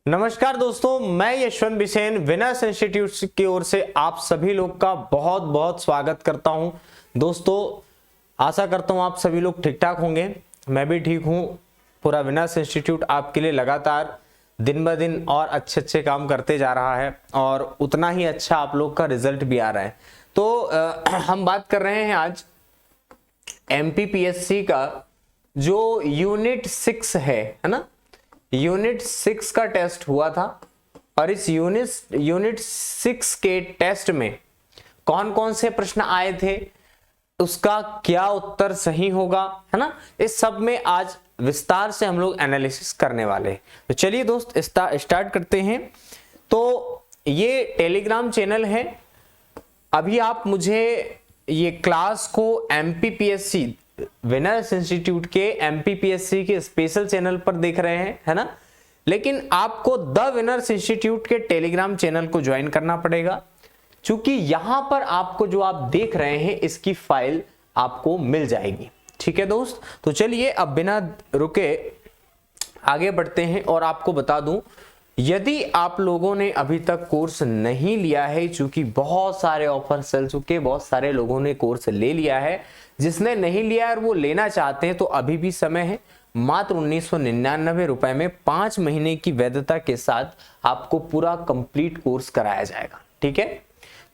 नमस्कार दोस्तों, मैं यशवंत बिसेन विनर्स इंस्टीट्यूट की ओर से आप सभी लोग का बहुत बहुत स्वागत करता हूं। दोस्तों, आशा करता हूं आप सभी लोग ठीक ठाक होंगे। मैं भी ठीक हूं। पूरा विनर्स इंस्टीट्यूट आपके लिए लगातार दिन ब दिन और अच्छे अच्छे काम करते जा रहा है और उतना ही अच्छा आप लोग का रिजल्ट भी आ रहा है। तो हम बात कर रहे हैं आज MPPSC का जो यूनिट 6 है ना। यूनिट 6 का टेस्ट हुआ था और इस यूनिट 6 के टेस्ट में कौन कौन से प्रश्न आए थे, उसका क्या उत्तर सही होगा, है ना। इस सब में आज विस्तार से हम लोग एनालिसिस करने वाले हैं। तो चलिए दोस्त स्टार्ट करते हैं। तो ये टेलीग्राम चैनल है। अभी आप मुझे ये क्लास को MPPSC विनर्स इंस्टीट्यूट के MPPSC के स्पेशल चैनल पर देख रहे हैं, है ना। लेकिन आपको द विनर्स इंस्टीट्यूट के टेलीग्राम चैनल को ज्वाइन करना पड़ेगा, क्योंकि यहां पर आपको जो आप देख रहे हैं इसकी फाइल आपको मिल जाएगी। ठीक है दोस्त, तो चलिए अब बिना रुके आगे बढ़ते हैं। और आपको बता दूं, यदि आप लोगों ने अभी तक कोर्स नहीं लिया है, चूंकि बहुत सारे ऑफर चल चुके, बहुत सारे लोगों ने कोर्स ले लिया है, जिसने नहीं लिया और वो लेना चाहते हैं तो अभी भी समय है। मात्र 1999 रुपए में 5 महीने की वैधता के साथ आपको पूरा कंप्लीट कोर्स कराया जाएगा। ठीक है,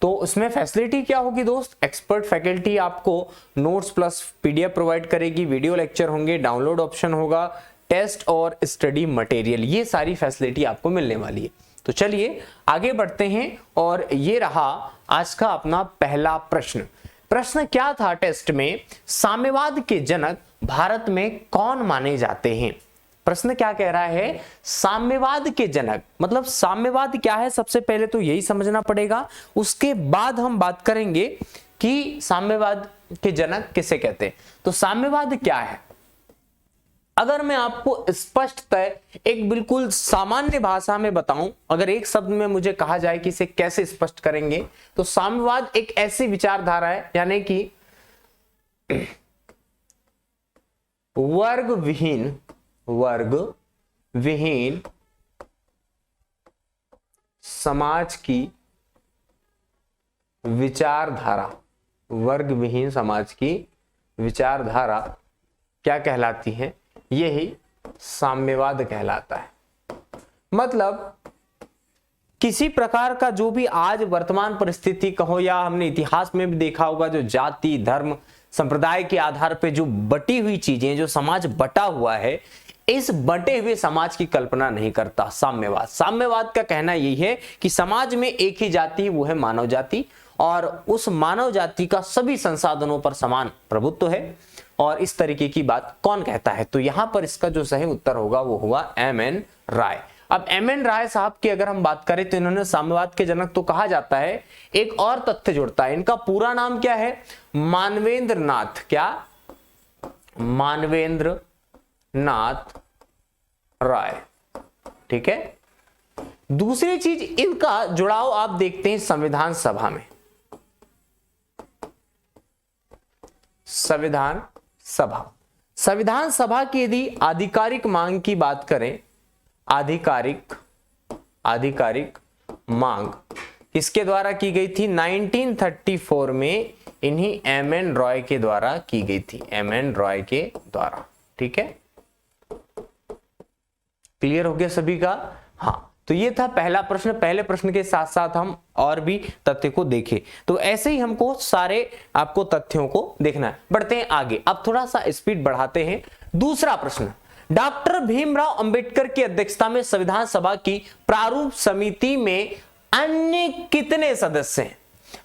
तो उसमें फैसिलिटी क्या होगी दोस्त? एक्सपर्ट फैकल्टी आपको नोट्स प्लस PDF प्रोवाइड करेगी, वीडियो लेक्चर होंगे, डाउनलोड ऑप्शन होगा, टेस्ट और स्टडी मटेरियल, ये सारी फैसिलिटी आपको मिलने वाली है। तो चलिए आगे बढ़ते हैं। और ये रहा आज का अपना पहला प्रश्न। प्रश्न क्या था टेस्ट में? साम्यवाद के जनक भारत में कौन माने जाते हैं? प्रश्न क्या कह रहा है? साम्यवाद के जनक, मतलब साम्यवाद क्या है, सबसे पहले तो यही समझना पड़ेगा। उसके बाद हम बात करेंगे कि साम्यवाद के जनक किसे कहते हैं। तो साम्यवाद क्या है, अगर मैं आपको स्पष्टतः एक बिल्कुल सामान्य भाषा में बताऊं, अगर एक शब्द में मुझे कहा जाए कि इसे कैसे स्पष्ट करेंगे, तो साम्यवाद एक ऐसी विचारधारा है, यानी कि वर्ग विहीन समाज की विचारधारा, वर्ग विहीन समाज की विचारधारा क्या कहलाती है? यही साम्यवाद कहलाता है। मतलब किसी प्रकार का जो भी आज वर्तमान परिस्थिति कहो, या हमने इतिहास में भी देखा होगा, जो जाति धर्म संप्रदाय के आधार पे जो बटी हुई चीजें, जो समाज बटा हुआ है, इस बटे हुए समाज की कल्पना नहीं करता साम्यवाद। साम्यवाद का कहना यही है कि समाज में एक ही जाति, वो है मानव जाति, और उस मानव जाति का सभी संसाधनों पर समान प्रभुत्व है। और इस तरीके की बात कौन कहता है? तो यहां पर इसका जो सही उत्तर होगा वो हुआ MN राय। अब MN राय साहब की अगर हम बात करें तो इन्होंने साम्यवाद के जनक तो कहा जाता है। एक और तथ्य जुड़ता है, इनका पूरा नाम क्या है? मानवेंद्र नाथ। क्या? मानवेंद्र नाथ राय। ठीक है। दूसरी चीज, इनका जुड़ाव आप देखते हैं संविधान सभा में। संविधान सभा की यदि आधिकारिक मांग की बात करें, आधिकारिक मांग किसके द्वारा की गई थी? 1934 में इन्हीं MN रॉय के द्वारा की गई थी, MN रॉय के द्वारा। ठीक है, क्लियर हो गया सभी का? हाँ, तो ये था पहला प्रश्न। पहले प्रश्न के साथ साथ हम और भी तथ्य को देखें, तो ऐसे ही हमको सारे आपको तथ्यों को देखना है। बढ़ते हैं आगे, अब थोड़ा सा स्पीड बढ़ाते हैं। दूसरा प्रश्न, डॉक्टर भीमराव अंबेडकर की अध्यक्षता में संविधान सभा की प्रारूप समिति में अन्य कितने सदस्य हैं?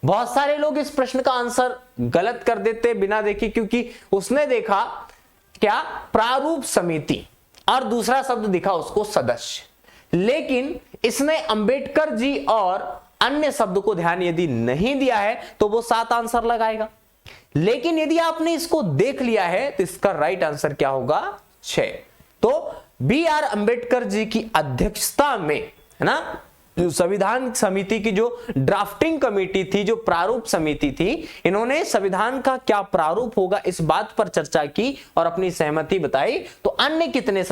बहुत सारे लोग इस प्रश्न का आंसर गलत कर देते बिना देखे, क्योंकि उसने देखा क्या? प्रारूप समिति, और दूसरा शब्द दिखा उसको सदस्य। लेकिन इसने अंबेडकर जी और अन्य शब्द को ध्यान यदि नहीं दिया है तो वो 7 आंसर लगाएगा। लेकिन यदि आपने इसको देख लिया है तो इसका राइट आंसर क्या होगा? 6। तो BR अंबेडकर जी की अध्यक्षता में, है ना, जो संविधान समिति की जो ड्राफ्टिंग कमेटी थी, जो प्रारूप समिति थी, इन्होंने संविधान का क्या प्रारूप होगा इस बात पर चर्चा की और अपनी सहमति बताई। तो अन्य कितने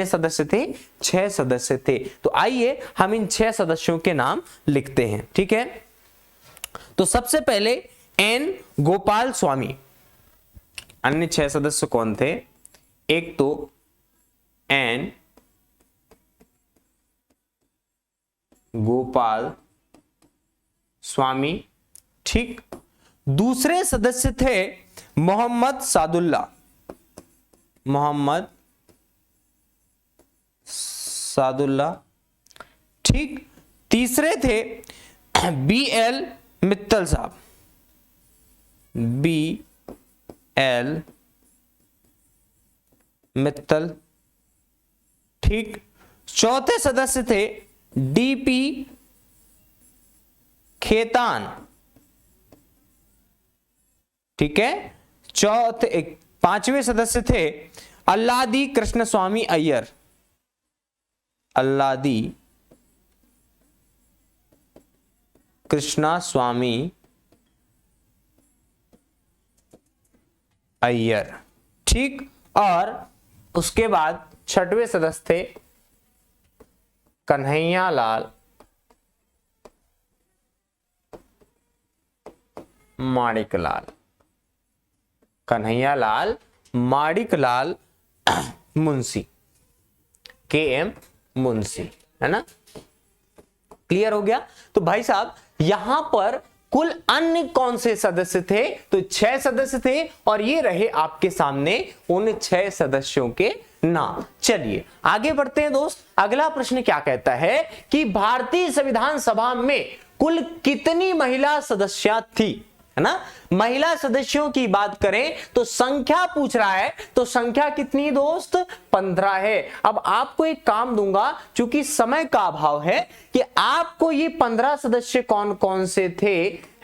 सदस्य थे? 6 सदस्य थे। तो आइए हम इन 6 सदस्यों के नाम लिखते हैं, ठीक है। तो सबसे पहले एन गोपाल स्वामी। अन्य 6 सदस्य कौन थे? एक तो एन गोपाल स्वामी, ठीक। दूसरे सदस्य थे मोहम्मद सादुल्ला, ठीक। तीसरे थे BL मित्तल साहब, BL मित्तल, ठीक। चौथे सदस्य थे DP खेतान, ठीक है। पांचवें सदस्य थे अल्लादी कृष्णस्वामी अय्यर, अल्लादी कृष्णस्वामी अय्यर, ठीक। और उसके बाद छठवें सदस्य थे कन्हैयालाल माणिकलाल, कन्हैयालाल माणिकलाल मुंशी, KM मुंशी, है ना। क्लियर हो गया। तो भाई साहब यहां पर कुल अन्य कौन से सदस्य थे? तो 6 सदस्य थे और ये रहे आपके सामने उन 6 सदस्यों के नाम। चलिए आगे बढ़ते हैं दोस्त। अगला प्रश्न क्या कहता है कि भारतीय संविधान सभा में कुल कितनी महिला सदस्य थी, है ना। महिला सदस्यों की बात करें तो संख्या पूछ रहा है, तो संख्या कितनी दोस्त? 15 है। अब आपको एक काम दूंगा, चूंकि समय का अभाव है, कि आपको ये 15 सदस्य कौन कौन से थे,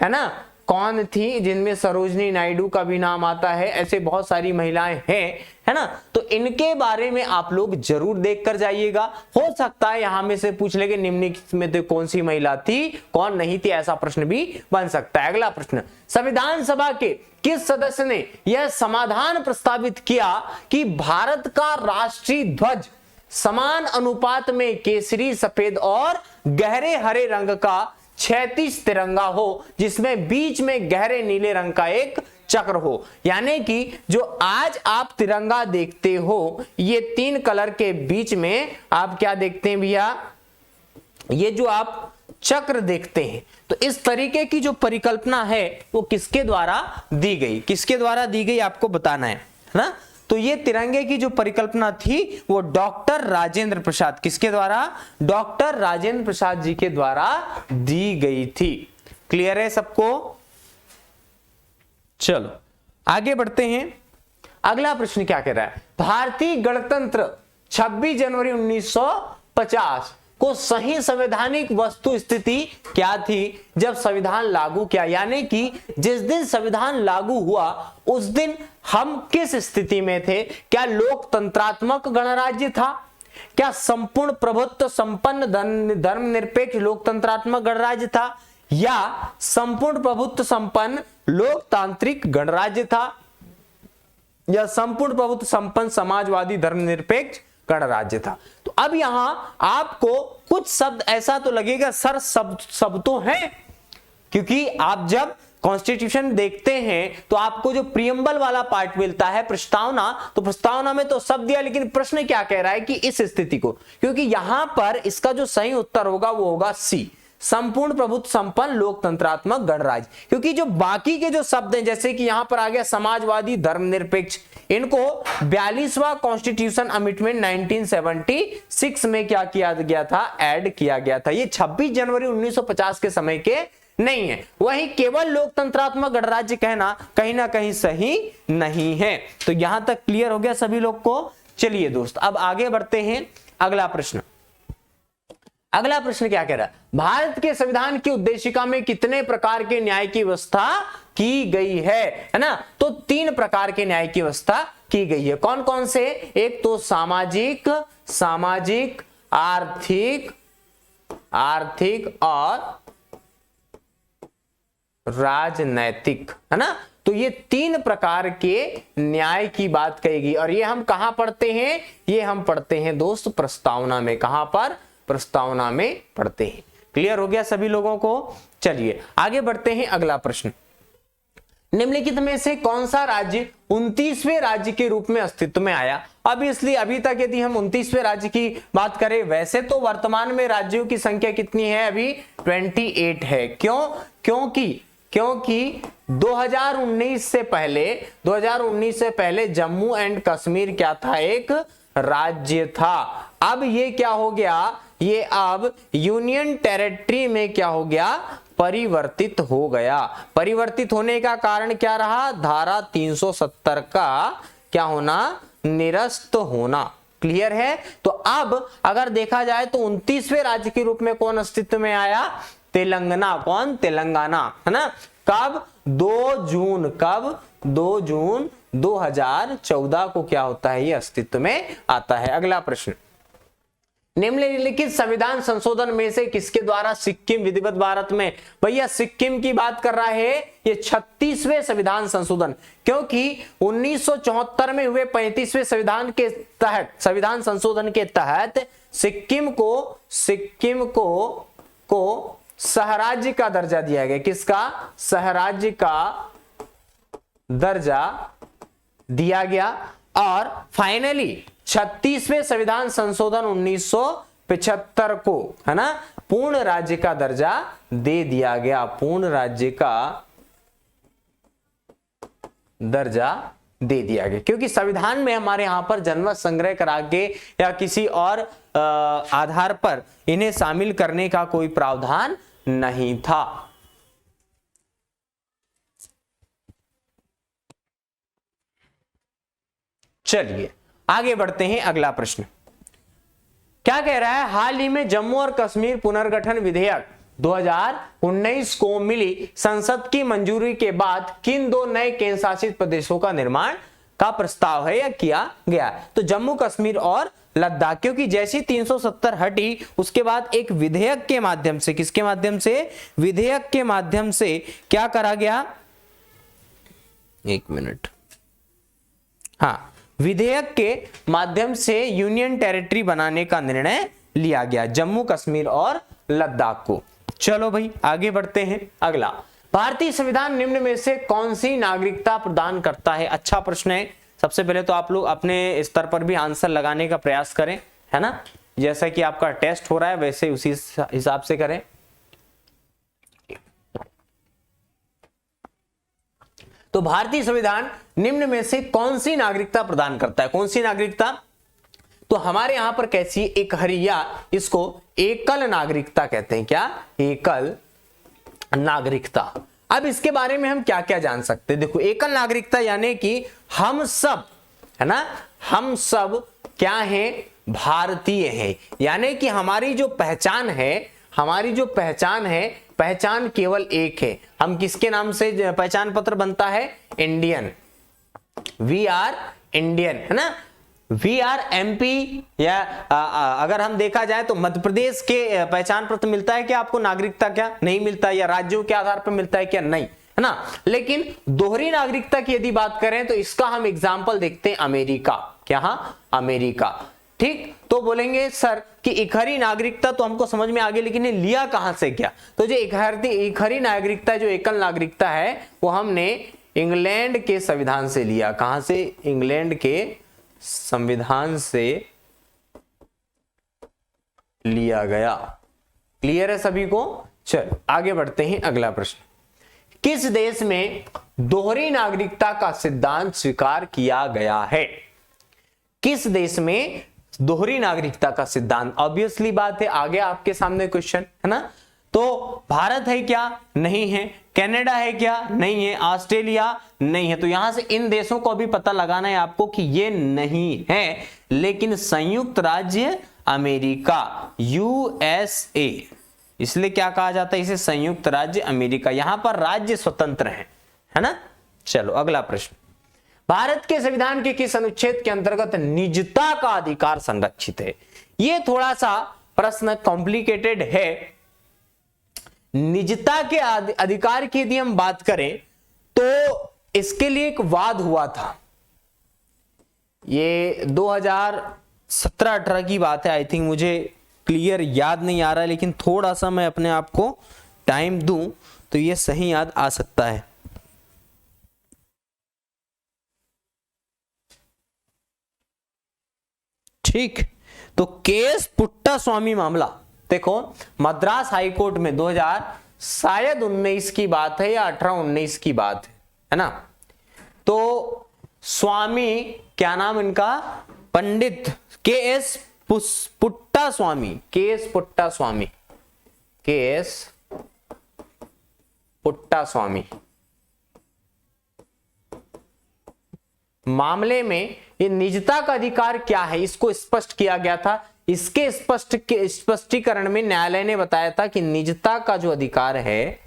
है ना, कौन थी, जिनमें सरोजनी नायडू का भी नाम आता है, ऐसे बहुत सारी महिलाएं हैं, है ना। तो इनके बारे में आप लोग जरूर देख कर जाइएगा। हो सकता है यहां में से पूछ ले कि निम्नलिखित में तो कौन सी महिला थी, कौन नहीं थी, ऐसा प्रश्न भी बन सकता है। अगला प्रश्न, संविधान सभा के किस सदस्य ने यह समाधान प्रस्तावित किया कि भारत का राष्ट्रीय ध्वज समान अनुपात में केसरी, सफेद और गहरे हरे रंग का 36 तिरंगा हो, जिसमें बीच में गहरे नीले रंग का एक चक्र हो। यानी कि जो आज आप तिरंगा देखते हो, ये 3 कलर के बीच में आप क्या देखते हैं भैया, ये जो आप चक्र देखते हैं। तो इस तरीके की जो परिकल्पना है वो किसके द्वारा दी गई, किसके द्वारा दी गई आपको बताना है ना। तो ये तिरंगे की जो परिकल्पना थी वो डॉक्टर राजेंद्र प्रसाद, किसके द्वारा? डॉक्टर राजेंद्र प्रसाद जी के द्वारा दी गई थी। क्लियर है सबको? चलो आगे बढ़ते हैं। अगला प्रश्न क्या कह रहा है, भारतीय गणतंत्र 26 जनवरी 1950 को सही संवैधानिक वस्तु स्थिति क्या थी जब संविधान लागू किया? यानी कि जिस दिन संविधान लागू हुआ उस दिन हम किस स्थिति में थे? क्या लोकतंत्रात्मक गणराज्य था? क्या संपूर्ण प्रभुत्व संपन्न धर्मनिरपेक्ष लोकतंत्रात्मक गणराज्य था? या संपूर्ण प्रभुत्व संपन्न लोकतांत्रिक गणराज्य था? या संपूर्ण प्रभुत्व संपन्न समाजवादी धर्मनिरपेक्ष गणराज्य था? तो अब यहां आपको कुछ शब्द ऐसा तो लगेगा सर सब तो हैं, क्योंकि आप जब कॉन्स्टिट्यूशन देखते हैं तो आपको जो प्रियम्बल वाला पार्ट मिलता है, प्रस्तावना, तो प्रस्तावना में तो सब दिया, लेकिन प्रश्न क्या कह रहा है कि इस स्थिति को, क्योंकि यहां पर इसका जो सही उत्तर होगा वो होगा सी, संपूर्ण प्रभुत्व संपन्न लोकतंत्रात्मक गणराज्य। क्योंकि जो बाकी के जो शब्द हैं, जैसे कि यहां पर आ गया समाजवादी धर्मनिरपेक्ष, इनको 42वां कॉन्स्टिट्यूशन अमेंडमेंट 1976 में क्या किया गया था? ऐड किया गया था। ये 26 जनवरी 1950 के समय के नहीं है। वही केवल लोकतंत्रात्मक गणराज्य कहना कहीं ना कहीं सही नहीं है। तो यहां तक क्लियर हो गया सभी लोग को? चलिए दोस्त अब आगे बढ़ते हैं। अगला प्रश्न क्या कह रहा है, भारत के संविधान की उद्देशिका में कितने प्रकार के न्याय की व्यवस्था की गई है ना? तो 3 प्रकार के न्याय की व्यवस्था की गई है। कौन कौन से? एक तो सामाजिक, आर्थिक और राजनैतिक, है ना। तो ये 3 प्रकार के न्याय की बात कहेगी और ये हम कहां पढ़ते हैं, ये हम पढ़ते हैं दोस्त प्रस्तावना में। कहां पर? प्रस्तावना में पढ़ते हैं। क्लियर हो गया सभी लोगों को? चलिए आगे बढ़ते हैं। अगला प्रश्न, निम्नलिखित में से कौन सा राज्य 29वें राज्य के रूप में अस्तित्व में आया? अब इसलिए अभी तक यदि हम 29वें राज्य की बात करें, वैसे तो वर्तमान में राज्यों की संख्या कितनी है? अभी 28 है। क्यों? क्योंकि 2019 से पहले जम्मू एंड कश्मीर क्या था? एक राज्य था। अब ये क्या हो गया? ये अब यूनियन टेरिटरी में क्या हो गया? परिवर्तित हो गया। परिवर्तित होने का कारण क्या रहा? धारा 370 का क्या होना? निरस्त होना। क्लियर है? तो अब अगर देखा जाए तो 29वें राज्य के रूप में कौन अस्तित्व में आया? तेलंगाना। कौन? तेलंगाना, है ना। कब? 2 जून। कब? 2 जून 2014 को क्या होता है? ये अस्तित्व में आता है। अगला प्रश्न, निम्नलिखित संविधान संशोधन में से किसके द्वारा सिक्किम विधिवत भारत में? भैया सिक्किम की बात कर रहा है, ये 36वें संविधान संशोधन, क्योंकि 1974 में हुए 35वें संविधान के तहत, संविधान संशोधन के तहत सिक्किम को सहराज्य का दर्जा दिया गया। किसका? सहराज्य का दर्जा दिया गया। और फाइनली 36वें संविधान संशोधन 1975 को, है ना, पूर्ण राज्य का दर्जा दे दिया गया। पूर्ण राज्य का दर्जा दे दिया गया, क्योंकि संविधान में हमारे यहां पर जनमत संग्रह करा के या किसी और आधार पर इन्हें शामिल करने का कोई प्रावधान नहीं था। चलिए आगे बढ़ते हैं। अगला प्रश्न क्या कह रहा है? हाल ही में जम्मू और कश्मीर पुनर्गठन विधेयक 2019 को मिली संसद की मंजूरी के बाद किन 2 नए केंद्र शासित प्रदेशों का निर्माण का प्रस्ताव है या किया गया? तो जम्मू कश्मीर और लद्दाख, क्योंकि जैसी 370 हटी उसके बाद एक विधेयक के माध्यम से, किसके माध्यम से? विधेयक के माध्यम से क्या करा गया? एक मिनट, हाँ, विधेयक के माध्यम से यूनियन टेरिटरी बनाने का निर्णय लिया गया जम्मू कश्मीर और लद्दाख को। चलो भाई आगे बढ़ते हैं। अगला, भारतीय संविधान निम्न में से कौन सी नागरिकता प्रदान करता है? अच्छा प्रश्न है। सबसे पहले तो आप लोग अपने स्तर पर भी आंसर लगाने का प्रयास करें, है ना। जैसा कि आपका टेस्ट हो रहा है वैसे उसी हिसाब से करें। तो भारतीय संविधान निम्न में से कौन सी नागरिकता प्रदान करता है? कौन सी नागरिकता? तो हमारे यहां पर कैसी एक हरिया, इसको एकल नागरिकता कहते हैं। क्या? एकल नागरिकता। अब इसके बारे में हम क्या क्या जान सकते हैं? देखो, एकल नागरिकता यानी कि हम सब, है ना, हम सब क्या हैं? भारतीय हैं। यानी कि हमारी जो पहचान है, पहचान केवल एक है। हम किसके नाम से पहचान पत्र बनता है? इंडियन। वी आर इंडियन, है ना। वी आर एमपी, या अगर हम देखा जाए तो मध्य प्रदेश के पहचान पत्र मिलता है क्या आपको? नागरिकता क्या नहीं मिलता? या राज्यों के आधार पर मिलता है क्या? नहीं, है ना। लेकिन दोहरी नागरिकता की यदि बात करें तो इसका हम एग्जाम्पल देखते हैं अमेरिका। क्या? अमेरिका। ठीक, तो बोलेंगे सर कि इकहरी नागरिकता तो हमको समझ में आ गया, लेकिन ये लिया कहां से क्या? तो जो इकहरी नागरिकता, जो एकल नागरिकता है, वो हमने इंग्लैंड के संविधान से लिया। कहां से? इंग्लैंड के संविधान से लिया गया। क्लियर है सभी को? चलो आगे बढ़ते हैं। अगला प्रश्न, किस देश में दोहरी नागरिकता का सिद्धांत स्वीकार किया गया है? किस देश में दोहरी नागरिकता का सिद्धांत? ऑब्वियसली बात है, आगे आपके सामने क्वेश्चन, है ना। तो भारत है क्या? नहीं है। कनाडा है क्या? नहीं है। ऑस्ट्रेलिया नहीं है। तो यहां से इन देशों को भी पता लगाना है आपको कि ये नहीं है। लेकिन संयुक्त राज्य अमेरिका, यूएसए, इसलिए क्या कहा जाता है इसे? संयुक्त राज्य अमेरिका। यहां पर राज्य स्वतंत्र है ना। चलो अगला प्रश्न, भारत के संविधान के किस अनुच्छेद के अंतर्गत निजता का अधिकार संरक्षित है? ये थोड़ा सा प्रश्न कॉम्प्लिकेटेड है। निजता के अधिकार की यदि हम बात करें तो इसके लिए एक वाद हुआ था, ये 2017-18 की बात है, आई थिंक, मुझे क्लियर याद नहीं आ रहा है, लेकिन थोड़ा सा मैं अपने आप को टाइम दूं तो ये सही याद आ सकता है। ठीक, तो केएस पुट्टास्वामी मामला, देखो मद्रास हाईकोर्ट में 2019 की बात है या 18-19 की बात है ना। तो स्वामी, क्या नाम इनका, Pandit K S Puttaswamy, K S Puttaswamy, K S Puttaswamy मामले में ये निजता का अधिकार क्या है इसको स्पष्ट किया गया था। इसके स्पष्टीकरण में न्यायालय ने बताया था कि निजता का जो अधिकार है,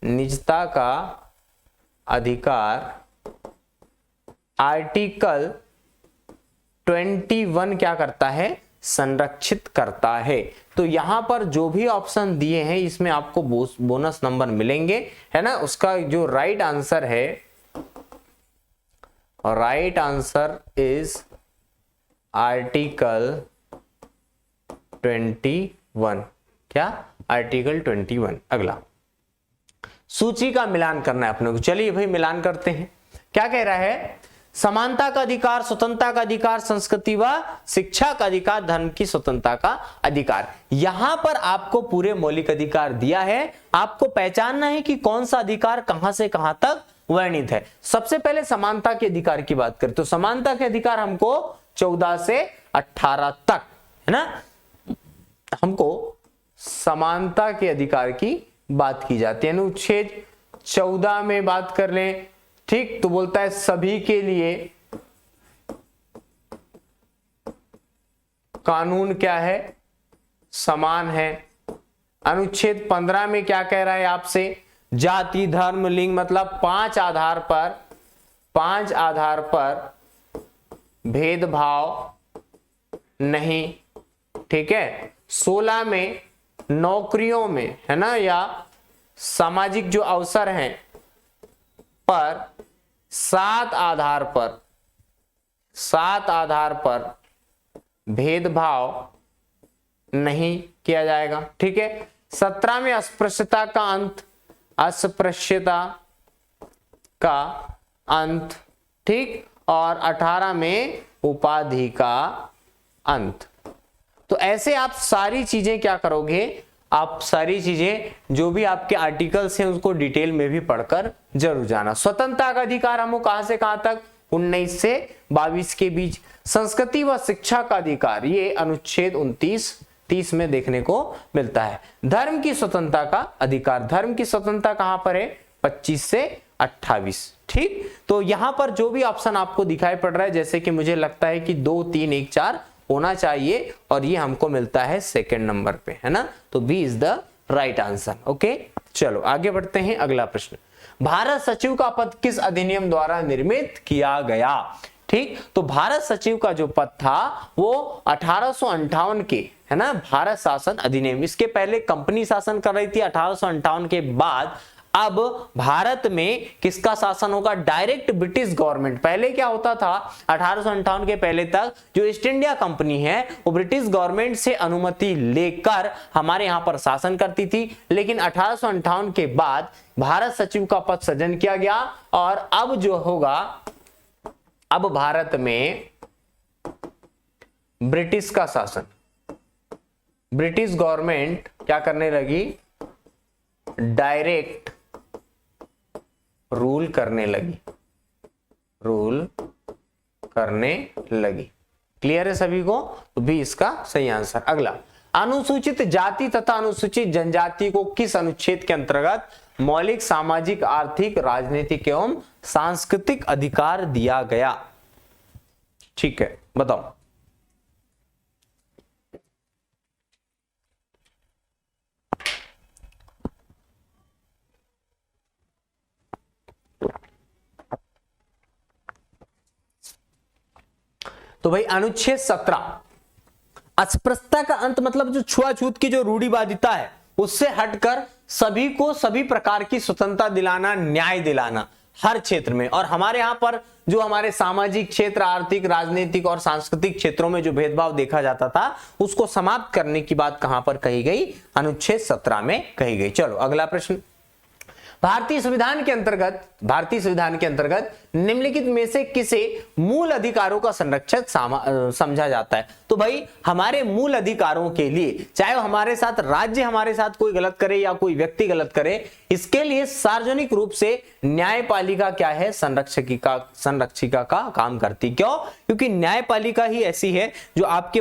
निजता का अधिकार आर्टिकल 21 क्या करता है, संरक्षित करता है। तो यहां पर जो भी ऑप्शन दिए हैं इसमें आपको बोनस नंबर मिलेंगे, है ना। उसका जो राइट आंसर है, राइट आंसर इज आर्टिकल 21, क्या, आर्टिकल 21। अगला, सूची का मिलान करना है अपने को, चलिए भाई मिलान करते हैं। क्या कह रहा है, समानता का अधिकार, स्वतंत्रता का अधिकार, संस्कृति व शिक्षा का अधिकार, धर्म की स्वतंत्रता का अधिकार। यहां पर आपको पूरे मौलिक अधिकार दिया है, आपको पहचानना है कि कौन सा अधिकार कहां से कहां तक वर्णित है। सबसे पहले समानता के अधिकार की बात करें तो समानता के अधिकार हमको 14 से 18 तक, है ना, हमको समानता के अधिकार की बात की जाती है। अनुच्छेद 14 में बात कर लें, ठीक, तो बोलता है सभी के लिए कानून क्या है, समान है। अनुच्छेद 15 में क्या कह रहा है आपसे, जाति, धर्म, लिंग, मतलब 5 आधार पर भेदभाव नहीं, ठीक है। 16 में नौकरियों में, है ना, या सामाजिक जो अवसर हैं पर 7 आधार पर भेदभाव नहीं किया जाएगा, ठीक है। 17 में अस्पृश्यता का अंत, अस्पृश्यता का अंत, ठीक, और 18 में उपाधि का अंत। तो ऐसे आप सारी चीजें क्या करोगे, आप सारी चीजें जो भी आपके आर्टिकल्स हैं उसको डिटेल में भी पढ़कर जरूर जाना। स्वतंत्रता का अधिकार हमको कहां से कहां तक, 19 से 22 के बीच। संस्कृति व शिक्षा का अधिकार ये अनुच्छेद 29-30 में देखने को मिलता है। धर्म की स्वतंत्रता का अधिकार, धर्म की स्वतंत्रता कहां पर है, 25 से 28, ठीक। तो यहां पर जो भी ऑप्शन आपको दिखाई पड़ रहा है, जैसे कि मुझे लगता है कि 2, 3, 1, 4 होना चाहिए, और ये हमको मिलता है सेकंड नंबर पे, है ना। तो B is the right answer. Okay, चलो आगे बढ़ते हैं। अगला प्रश्न, भारत सचिव का पद किस अधिनियम द्वारा निर्मित किया गया, ठीक। तो भारत सचिव का जो पद था वो 1858 के, है ना, भारत शासन अधिनियम, इसके पहले कंपनी शासन कर रही थी, 1858 के बाद अब भारत में किसका शासन होगा, डायरेक्ट ब्रिटिश गवर्नमेंट। पहले क्या होता था, 1858 के पहले तक जो ईस्ट इंडिया कंपनी है वो ब्रिटिश गवर्नमेंट से अनुमति लेकर हमारे यहां पर शासन करती थी, लेकिन 1858 के बाद भारत सचिव का पद सृजन किया गया, और अब जो होगा, अब भारत में ब्रिटिश का शासन, ब्रिटिश गवर्नमेंट क्या करने लगी, डायरेक्ट रूल करने लगी, रूल करने लगी। क्लियर है सभी को, तो भी इसका सही आंसर। अगला, अनुसूचित जाति तथा अनुसूचित जनजाति को किस अनुच्छेद के अंतर्गत मौलिक सामाजिक, आर्थिक, राजनीतिक एवं सांस्कृतिक अधिकार दिया गया, ठीक है, बताओ। तो भाई अनुच्छेद 17, अस्पृश्यता का अंत मतलब जो छुआछूत की जो रूढ़िवादिता है उससे हटकर सभी को सभी प्रकार की स्वतंत्रता दिलाना, न्याय दिलाना हर क्षेत्र में। और हमारे यहाँ पर जो हमारे सामाजिक क्षेत्र, आर्थिक, राजनीतिक और सांस्कृतिक क्षेत्रों में जो भेदभाव देखा जाता था उसको समाप्त करने की बात कहां पर कही गई? अनुच्छेद 17 में कही गई। चलो अगला प्रश्न। भारतीय संविधान के अंतर्गत निम्नलिखित में से किसे मूल अधिकारों का संरक्षक समझा जाता है? तो भाई हमारे मूल अधिकारों के लिए, चाहे हमारे साथ राज्य हमारे साथ कोई गलत करे या कोई व्यक्ति गलत करे, इसके लिए सार्वजनिक रूप से न्यायपालिका क्या है? संरक्षिका का काम करती। क्यों? क्योंकि न्यायपालिका ही ऐसी है जो आपके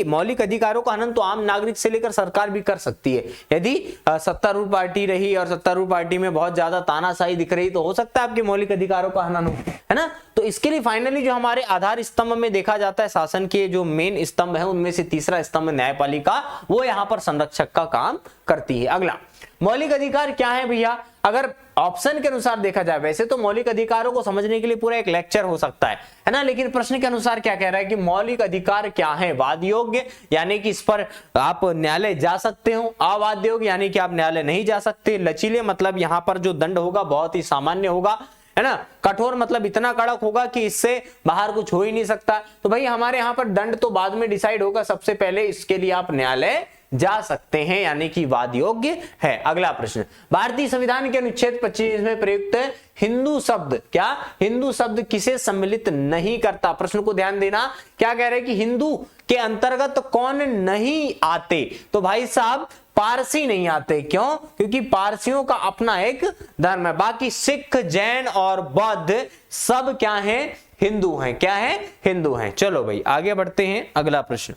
मौलिक अधिकारों का हनन तो आम नागरिक से लेकर सरकार भी कर सकती है। यदि सत्तारूढ़ पार्टी रही और सत्तारूढ़ पार्टी में बहुत ज्यादा तानाशाही दिख रही तो हो सकता है आपके मौलिक अधिकारों का हनन हो, है ना। तो इसके लिए फाइनली जो हमारे आधार स्तंभ में देखा जाता है, शासन के जो मेन स्तंभ है उनमें से तीसरा स्तंभ न्यायपालिका, वो यहाँ पर संरक्षक का काम करती है। अगला, मौलिक अधिकार क्या है भैया? अगर ऑप्शन के अनुसार देखा जाए, वैसे तो मौलिक अधिकारों को समझने के लिए पूरा एक लेक्चर हो सकता है ना, लेकिन प्रश्न के अनुसार क्या कह रहा है कि मौलिक अधिकार क्या है? वाद योग्य यानी कि इस पर आप न्यायालय जा सकते हो, अवाद योग्य यानी कि आप न्यायालय नहीं जा सकते, लचीले मतलब यहां पर जो दंड होगा बहुत ही सामान्य होगा, है ना, कठोर मतलब इतना कड़क होगा कि इससे बाहर कुछ हो ही नहीं सकता। तो भाई हमारे यहाँ पर दंड तो बाद में डिसाइड होगा, सबसे पहले इसके लिए आप न्यायालय जा सकते हैं यानी कि वाद योग्य है। अगला प्रश्न, भारतीय संविधान के अनुच्छेद 25 में प्रयुक्त हिंदू शब्द, क्या हिंदू शब्द किसे सम्मिलित नहीं करता? प्रश्न को ध्यान देना, क्या कह रहे हैं कि हिंदू के अंतर्गत कौन नहीं आते? तो भाई साहब पारसी नहीं आते। क्यों? क्योंकि पारसियों का अपना एक धर्म है, बाकी सिख, जैन और बौद्ध सब क्या हैं? हिंदू हैं। क्या है? हिंदू हैं। चलो भाई आगे बढ़ते हैं। अगला प्रश्न,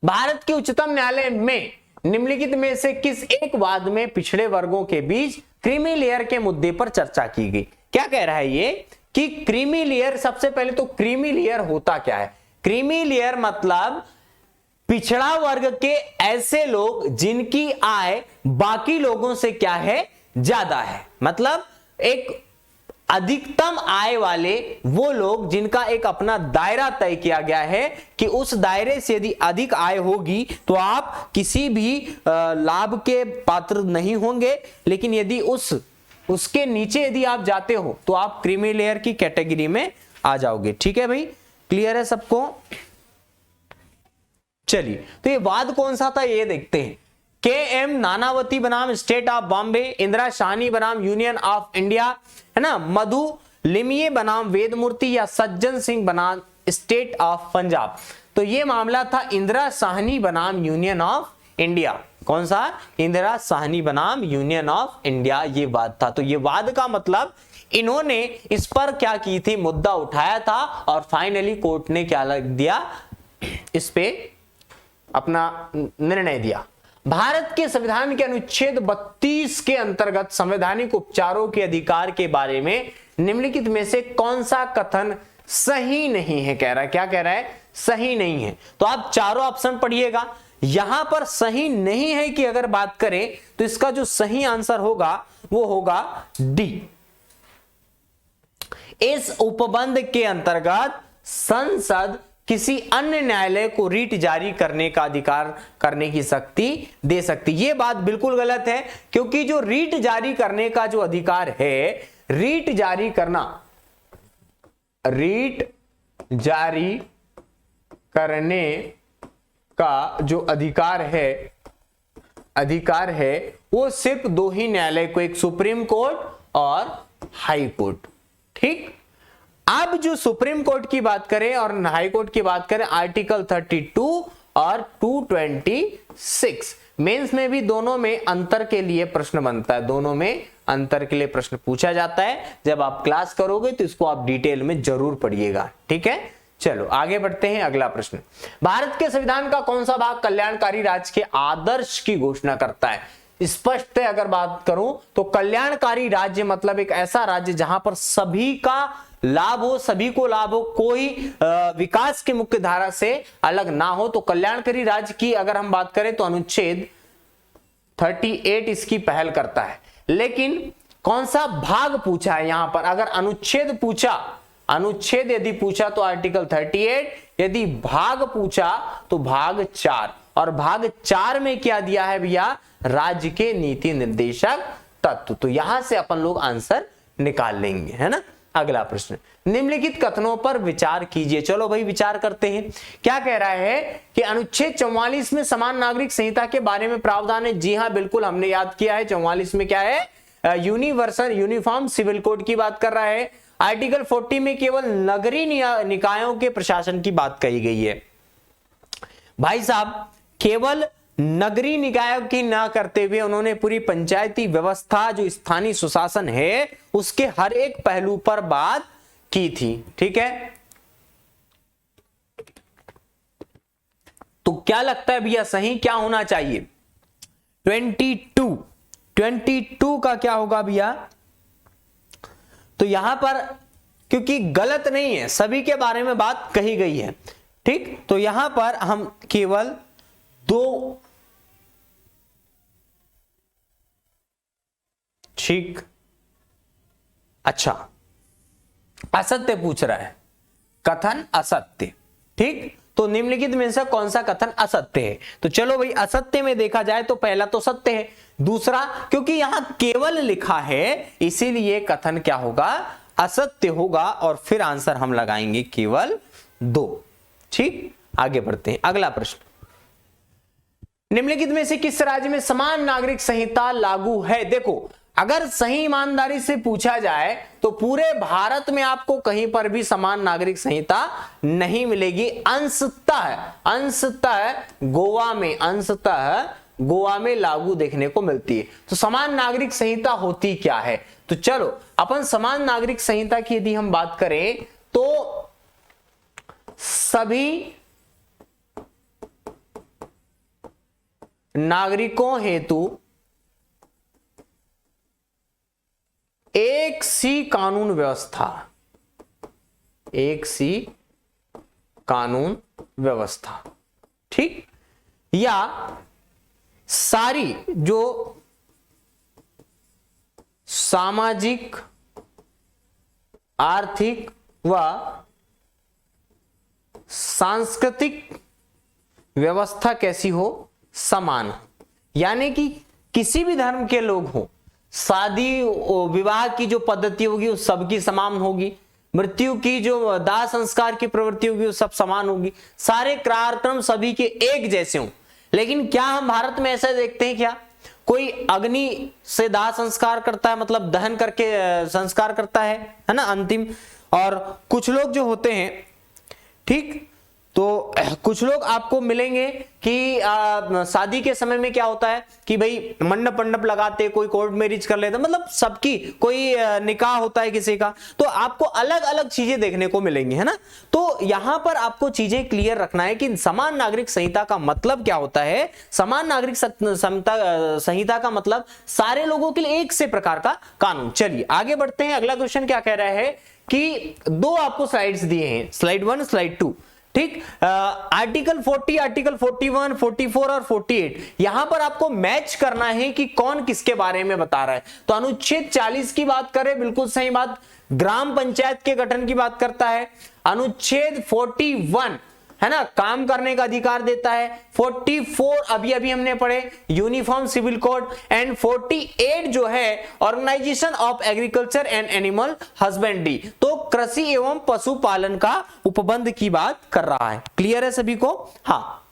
भारत के उच्चतम न्यायालय में निम्नलिखित में से किस एक वाद में पिछड़े वर्गों के बीच क्रीमी लेयर के मुद्दे पर चर्चा की गई? क्या कह रहा है ये कि क्रीमी लेयर, सबसे पहले तो क्रीमी लेयर होता क्या है? क्रीमी लेयर मतलब पिछड़ा वर्ग के ऐसे लोग जिनकी आय बाकी लोगों से क्या है? ज्यादा है। मतलब एक अधिकतम आय वाले वो लोग जिनका एक अपना दायरा तय किया गया है कि उस दायरे से यदि अधिक आय होगी तो आप किसी भी लाभ के पात्र नहीं होंगे, लेकिन यदि उसके नीचे यदि आप जाते हो तो आप क्रीमी लेयर की कैटेगरी में आ जाओगे। ठीक है भाई, क्लियर है सबको? चलिए, तो ये वाद कौन सा था ये देखते हैं। के.एम. नानावती बनाम स्टेट ऑफ बॉम्बे, इंदिरा साहनी बनाम यूनियन ऑफ इंडिया, है ना, मधु लिमिये बनाम वेदमूर्ति या सज्जन सिंह बनाम स्टेट ऑफ पंजाब। तो ये मामला था इंदिरा साहनी बनाम यूनियन ऑफ इंडिया। कौन सा? इंदिरा साहनी बनाम यूनियन ऑफ इंडिया, ये वाद था। तो ये वाद का मतलब इन्होंने इस पर क्या की थी? मुद्दा उठाया था और फाइनली कोर्ट ने क्या लग दिया? इस पे अपना निर्णय दिया। भारत के संविधान के अनुच्छेद 32 के अंतर्गत संवैधानिक उपचारों के अधिकार के बारे में निम्नलिखित में से कौन सा कथन सही नहीं है? कह रहा है, क्या कह रहा है? सही नहीं है। तो आप चारों ऑप्शन पढ़िएगा। यहां पर सही नहीं है कि अगर बात करें तो इसका जो सही आंसर होगा वो होगा डी। इस उपबंध के अंतर्गत संसद किसी अन्य न्यायालय को रीट जारी करने का अधिकार करने की शक्ति दे सकती। ये बात बिल्कुल गलत है, क्योंकि जो रीट जारी करने का जो अधिकार है, रीट जारी करने का जो अधिकार है वो सिर्फ दो ही न्यायालय को, एक सुप्रीम कोर्ट और हाई कोर्ट। ठीक, अब जो सुप्रीम कोर्ट की बात करें और हाई कोर्ट की बात करें, आर्टिकल 32 और 226 मेंस में भी दोनों में अंतर के लिए प्रश्न बनता है, दोनों में अंतर के लिए प्रश्न पूछा जाता है। जब आप क्लास करोगे तो इसको आप डिटेल में जरूर पढ़िएगा। ठीक है, चलो आगे बढ़ते हैं। अगला प्रश्न, भारत के संविधान का कौन सा भाग कल्याणकारी राज्य के आदर्श की घोषणा करता है? स्पष्ट अगर बात करूं तो कल्याणकारी राज्य मतलब एक ऐसा राज्य जहां पर सभी का लाभ हो, सभी को लाभ हो, कोई विकास की मुख्य धारा से अलग ना हो। तो कल्याणकारी राज्य की अगर हम बात करें तो अनुच्छेद 38 इसकी पहल करता है। लेकिन कौन सा भाग पूछा है यहां पर? अगर अनुच्छेद पूछा अनुच्छेद यदि पूछा तो आर्टिकल 38, यदि भाग पूछा तो भाग 4, और भाग 4 में क्या दिया है भैया, राज्य के नीति निर्देशक तत्व। तो यहां से अपन लोग आंसर निकाल लेंगे, है ना। अगला प्रश्न, निम्नलिखित कथनों पर विचार कीजिए। चलो भाई विचार करते हैं। क्या कह रहा है कि अनुच्छेद 44 में समान नागरिक संहिता के बारे में प्रावधान है। जी हां बिल्कुल, हमने याद किया है। 44 में क्या है, यूनिवर्सल यूनिफॉर्म सिविल कोड की बात कर रहा है। आर्टिकल 40 में केवल नगरीय निकायों के प्रशासन की बात कही गई है। भाई साहब, केवल नगरीय निकायों की ना करते हुए उन्होंने पूरी पंचायती व्यवस्था, जो स्थानीय सुशासन है, उसके हर एक पहलू पर बात की थी। ठीक है, तो क्या लगता है भैया सही क्या होना चाहिए? 22 का क्या होगा भैया? तो यहां पर क्योंकि गलत नहीं है, सभी के बारे में बात कही गई है। ठीक, तो यहां पर हम केवल 2, ठीक, अच्छा, असत्य पूछ रहा है, कथन असत्य। ठीक, तो निम्नलिखित में से कौन सा कथन असत्य है? तो चलो भाई, असत्य में देखा जाए तो पहला तो सत्य है, दूसरा क्योंकि यहां केवल लिखा है इसीलिए कथन क्या होगा, असत्य होगा, और फिर आंसर हम लगाएंगे केवल 2। ठीक, आगे बढ़ते हैं। अगला प्रश्न, निम्नलिखित में से किस राज्य में समान नागरिक संहिता लागू है? देखो, अगर सही ईमानदारी से पूछा जाए तो पूरे भारत में आपको कहीं पर भी समान नागरिक संहिता नहीं मिलेगी। अंशतः गोवा में लागू देखने को मिलती है। तो समान नागरिक संहिता होती क्या है? तो चलो अपन समान नागरिक संहिता की यदि हम बात करें तो सभी नागरिकों हेतु एक सी कानून व्यवस्था, ठीक, या सारी जो सामाजिक, आर्थिक व सांस्कृतिक व्यवस्था कैसी हो, समान। यानी कि किसी भी धर्म के लोग हो, शादी विवाह की जो पद्धति होगी वो सबकी समान होगी, मृत्यु की जो दाह संस्कार की प्रवृत्ति होगी वो सब समान होगी, सारे कार्यक्रम सभी के एक जैसे हों। लेकिन क्या हम भारत में ऐसा देखते हैं क्या? कोई अग्नि से दाह संस्कार करता है, मतलब दहन करके संस्कार करता है ना, अंतिम। और कुछ लोग जो होते हैं, ठीक, तो कुछ लोग आपको मिलेंगे कि शादी के समय में क्या होता है कि भाई मंडप लगाते, कोई कोर्ट मैरिज कर लेता, मतलब सबकी कोई निकाह होता है किसी का, तो आपको अलग अलग चीजें देखने को मिलेंगी, है ना। तो यहां पर आपको चीजें क्लियर रखना है कि समान नागरिक संहिता का मतलब क्या होता है। समान नागरिक संहिता का मतलब सारे लोगों के लिए एक से प्रकार का कानून। चलिए आगे बढ़ते हैं। अगला क्वेश्चन क्या कह रहा है कि 2 आपको स्लाइड्स दिए हैं, स्लाइड 1 स्लाइड 2, ठीक। आर्टिकल 40, आर्टिकल 41, 44 और 48, यहां पर आपको मैच करना है कि कौन किसके बारे में बता रहा है। तो अनुच्छेद 40 की बात करें, बिल्कुल सही बात, ग्राम पंचायत के गठन की बात करता है। अनुच्छेद 41 है ना, काम करने का अधिकार देता है। 44 अभी हमने पढ़े, यूनिफॉर्म सिविल कोड। एंड 48 जो है organisation of agriculture and animal husbandry, तो कृषि एवं पशुपालन का उपबंध की बात कर रहा है। क्लियर है सभी को? हाँ,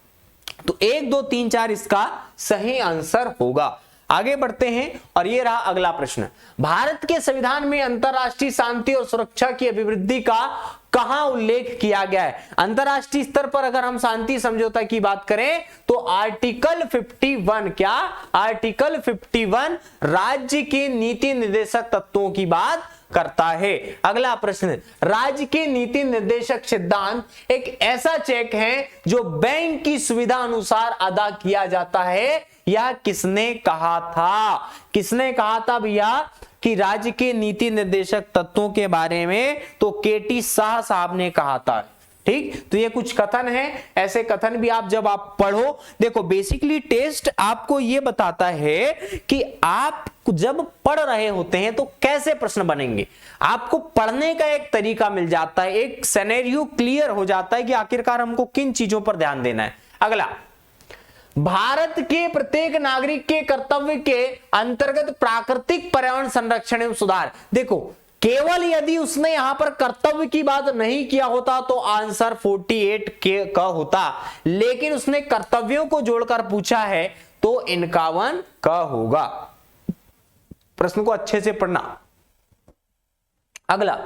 तो 1 2 3 4 इसका सही आंसर होगा। आगे बढ़ते हैं और ये रहा अगला प्रश्न, भारत के संविधान में अंतरराष्ट्रीय शांति और सुरक्षा की अभिवृद्धि का कहां उल्लेख किया गया है? अंतरराष्ट्रीय स्तर पर अगर हम शांति समझौता की बात करें तो आर्टिकल 51, क्या आर्टिकल 51 राज्य के नीति निर्देशक तत्वों की बात करता है। अगला प्रश्न, राज्य के नीति निर्देशक सिद्धांत एक ऐसा चेक है जो बैंक की सुविधा अनुसार अदा किया जाता है। यह किसने कहा था? किसने कहा था भैया कि राज्य के नीति निर्देशक तत्वों के बारे में? तो केटी शाह साहब ने कहा था। ठीक, तो ये कुछ कथन है, ऐसे कथन भी आप जब आप पढ़ो, देखो बेसिकली टेस्ट आपको ये बताता है कि आप जब पढ़ रहे होते हैं तो कैसे प्रश्न बनेंगे, आपको पढ़ने का एक तरीका मिल जाता है, एक सिनेरियो क्लियर हो जाता है कि आखिरकार हमको किन चीजों पर ध्यान देना है। अगला, भारत के प्रत्येक नागरिक के कर्तव्य के अंतर्गत प्राकृतिक पर्यावरण संरक्षण एवं सुधार। देखो केवल यदि उसने यहां पर कर्तव्य की बात नहीं किया होता तो आंसर 48 का होता, लेकिन उसने कर्तव्यों को जोड़कर पूछा है तो 51 का होगा। प्रश्न को अच्छे से पढ़ना। अगला,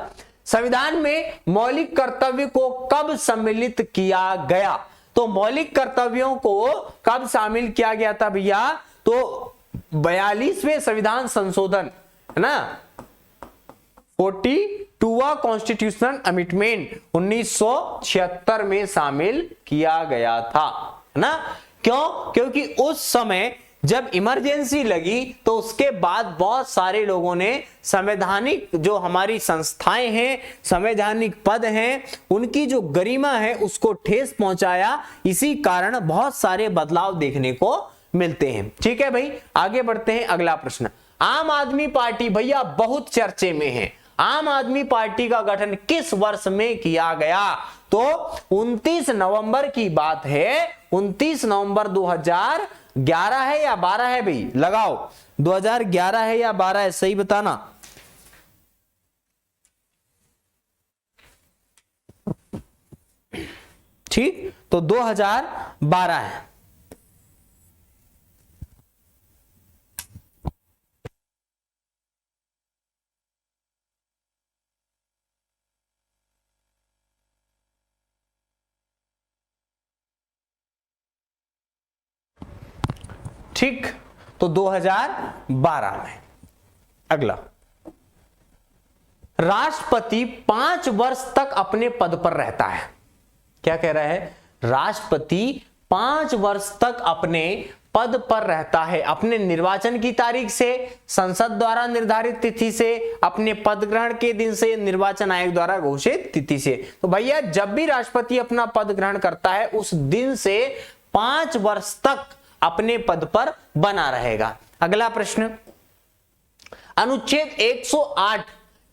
संविधान में मौलिक कर्तव्य को कब सम्मिलित किया गया? तो मौलिक कर्तव्यों को कब शामिल किया गया था भैया? तो 42वें संविधान संशोधन है ना, 42वां कॉन्स्टिट्यूशनल अमेंडमेंट 1976 में शामिल किया गया था, है ना। क्यों? क्योंकि उस समय जब इमरजेंसी लगी तो उसके बाद बहुत सारे लोगों ने संवैधानिक जो हमारी संस्थाएं हैं, संवैधानिक पद हैं, उनकी जो गरिमा है उसको ठेस पहुंचाया। इसी कारण बहुत सारे बदलाव देखने को मिलते हैं। ठीक है भाई, आगे बढ़ते हैं। अगला प्रश्न, आम आदमी पार्टी भैया बहुत चर्चे में है, आम आदमी पार्टी का गठन किस वर्ष में किया गया? तो 29 नवंबर की बात है, 29 नवंबर 2011 है या 12 है भाई? लगाओ, 2011 है या 12 है, सही बताना। ठीक, तो 2012 है। ठीक, तो 2012 में। अगला, राष्ट्रपति 5 वर्ष तक अपने पद पर रहता है। क्या कह रहा है? राष्ट्रपति 5 वर्ष तक अपने पद पर रहता है, अपने निर्वाचन की तारीख से, संसद द्वारा निर्धारित तिथि से, अपने पद ग्रहण के दिन से, निर्वाचन आयोग द्वारा घोषित तिथि से। तो भैया जब भी राष्ट्रपति अपना पद ग्रहण करता है उस दिन से 5 वर्ष तक अपने पद पर बना रहेगा। अगला प्रश्न, अनुच्छेद 108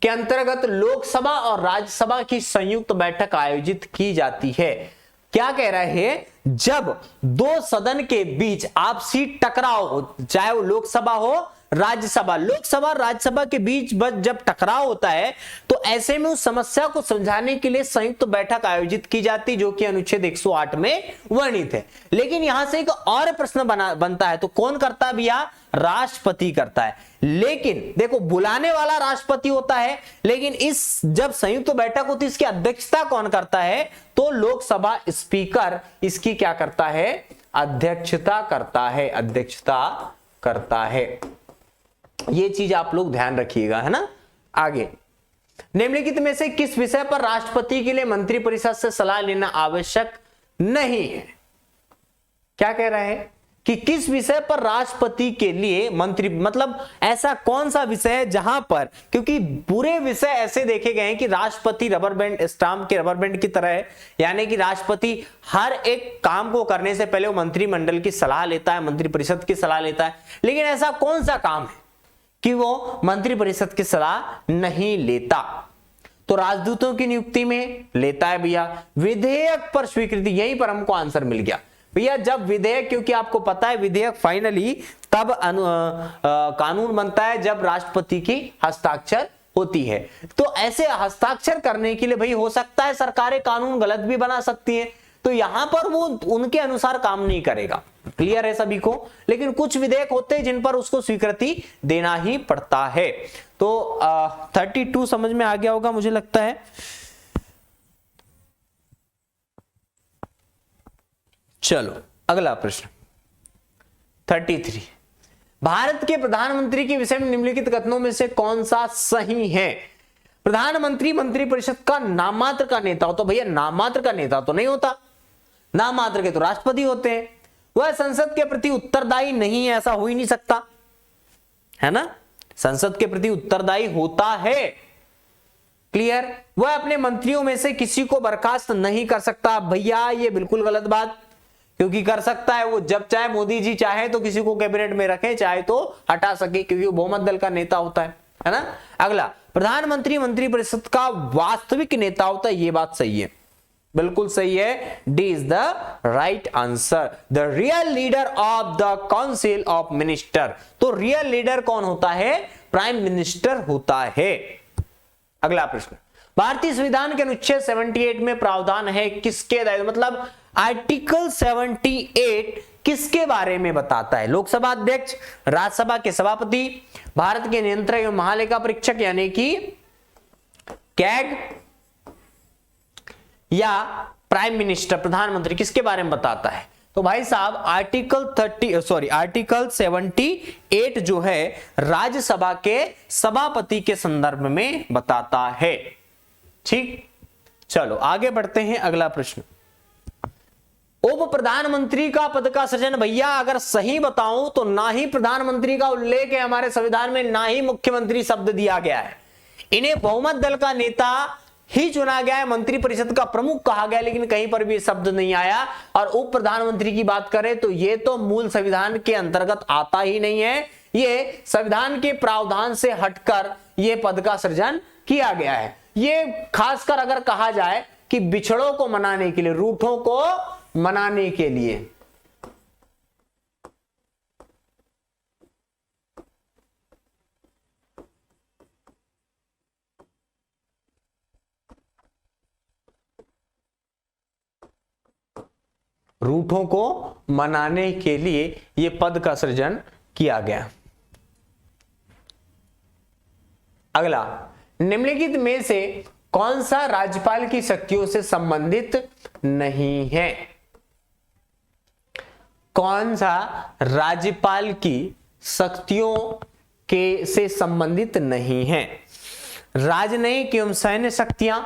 के अंतर्गत लोकसभा और राज्यसभा की संयुक्त बैठक आयोजित की जाती है। क्या कह रहे हैं? जब दो सदन के बीच आपसी टकराव हो, चाहे वो लोकसभा हो राज्यसभा, लोकसभा राज्यसभा के बीच जब टकराव होता है तो ऐसे में उस समस्या को सुलझाने के लिए संयुक्त बैठक आयोजित की जाती, जो कि अनुच्छेद 108 में वर्णित है। लेकिन यहां से एक और प्रश्न बनता है, तो कौन करता है भैया? राष्ट्रपति करता है। लेकिन देखो बुलाने वाला राष्ट्रपति होता है, लेकिन इस जब संयुक्त बैठक होती है इसकी अध्यक्षता कौन करता है? तो लोकसभा स्पीकर इसकी क्या करता है? अध्यक्षता करता है, अध्यक्षता करता है। ये चीज आप लोग ध्यान रखिएगा, है ना। आगे, निम्नलिखित में से किस विषय पर राष्ट्रपति के लिए मंत्रिपरिषद से सलाह लेना आवश्यक नहीं है? क्या कह रहा है कि किस विषय पर राष्ट्रपति के लिए मंत्री, मतलब ऐसा कौन सा विषय है जहां पर, क्योंकि पूरे विषय ऐसे देखे गए हैं कि राष्ट्रपति रबर बैंड, स्टाम्प के रबर बैंड की तरह है, यानी कि राष्ट्रपति हर एक काम को करने से पहले वो मंत्रिमंडल की सलाह लेता है, मंत्रिपरिषद की सलाह लेता है। लेकिन ऐसा कौन सा काम है कि वो मंत्रिपरिषद की सलाह नहीं लेता? तो राजदूतों की नियुक्ति में लेता है भैया, विधेयक पर स्वीकृति, यहीं पर हमको आंसर मिल गया भैया। जब विधेयक, क्योंकि आपको पता है विधेयक फाइनली तब कानून बनता है जब राष्ट्रपति की हस्ताक्षर होती है। तो ऐसे हस्ताक्षर करने के लिए भाई हो सकता है सरकारें कानून गलत भी बना सकती हैं, तो यहां पर वो उनके अनुसार काम नहीं करेगा। क्लियर है सभी को? लेकिन कुछ विधेयक होते हैं जिन पर उसको स्वीकृति देना ही पड़ता है। तो 32 समझ में आ गया होगा मुझे लगता है। चलो अगला प्रश्न 33, भारत के प्रधानमंत्री के विषय में निम्नलिखित कथनों में से कौन सा सही है? प्रधानमंत्री मंत्रिपरिषद का नाममात्र का नेता हो। तो भैया नाममात्र का नेता तो नहीं होता, नाममात्र के तो राष्ट्रपति होते हैं। वह संसद के प्रति उत्तरदायी नहीं है, ऐसा हो ही नहीं सकता, है ना। संसद के प्रति उत्तरदायी होता है, क्लियर। वह अपने मंत्रियों में से किसी को बर्खास्त नहीं कर सकता। भैया ये बिल्कुल गलत बात, क्योंकि कर सकता है वो, जब चाहे मोदी जी चाहे तो किसी को कैबिनेट में रखें, चाहे तो हटा सके, क्योंकि वो बहुमत दल का नेता होता है ना। अगला, प्रधानमंत्री मंत्रिपरिषद का वास्तविक नेता होता है, ये बात सही है, बिल्कुल सही है, D is the right answer. The real leader of the council of minister, तो रियल लीडर कौन होता है? प्राइम मिनिस्टर होता है। अगला प्रश्न, भारतीय संविधान के अनुच्छेद 78 में प्रावधान है किसके दायित्व, मतलब आर्टिकल 78 किसके बारे में बताता है? लोकसभा अध्यक्ष, राज्यसभा के सभापति, भारत के नियंत्रक एवं महालेखा परीक्षक यानी कि कैग, या प्राइम मिनिस्टर प्रधानमंत्री, किसके बारे में बताता है? तो भाई साहब आर्टिकल 78 जो है राज्यसभा के सभापति के संदर्भ में बताता है। ठीक, चलो आगे बढ़ते हैं। अगला प्रश्न, उप प्रधानमंत्री का पद का सृजन, भैया अगर सही बताऊं तो ना ही प्रधानमंत्री का उल्लेख है हमारे संविधान में, ना ही मुख्यमंत्री शब्द दिया गया है। इन्हें बहुमत दल का नेता ही चुना गया है, मंत्रिपरिषद का प्रमुख कहा गया, लेकिन कहीं पर भी शब्द नहीं आया। और उप प्रधानमंत्री की बात करें तो ये तो मूल संविधान के अंतर्गत आता ही नहीं है, ये संविधान के प्रावधान से हटकर ये पद का सृजन किया गया है। ये खासकर अगर कहा जाए कि बिछड़ों को मनाने के लिए, रूठों को मनाने के लिए। रूठों को मनाने के लिए यह पद का सृजन किया गया। अगला, निम्नलिखित में से कौन सा राज्यपाल की शक्तियों से संबंधित नहीं है? कौन सा राज्यपाल की शक्तियों के से संबंधित नहीं है? राजनयिक एवं सैन्य शक्तियां,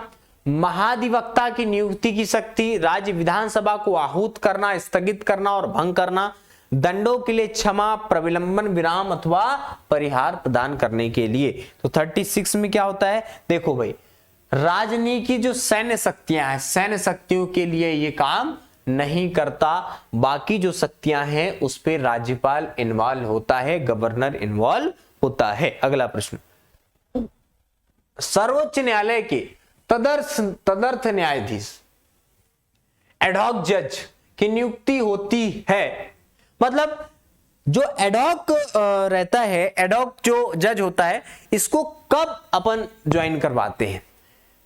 महाधिवक्ता की नियुक्ति की शक्ति, राज्य विधानसभा को आहूत करना, स्थगित करना और भंग करना, दंडों के लिए क्षमा, प्रविलंबन, विराम अथवा परिहार प्रदान करने के लिए। तो 36 में क्या होता है? देखो भाई, राजनीति जो सैन्य शक्तियां हैं, सैन्य शक्तियों के लिए ये काम नहीं करता, बाकी जो शक्तियां हैं उस पे राज्यपाल इन्वॉल्व होता है, गवर्नर इन्वॉल्व होता है। अगला प्रश्न, सर्वोच्च न्यायालय के तदर्थ न्यायाधीश, एडहॉक जज की नियुक्ति होती है, मतलब जो एडहॉक रहता है, एडहॉक जो जज होता है, इसको कब अपन ज्वाइन करवाते हैं?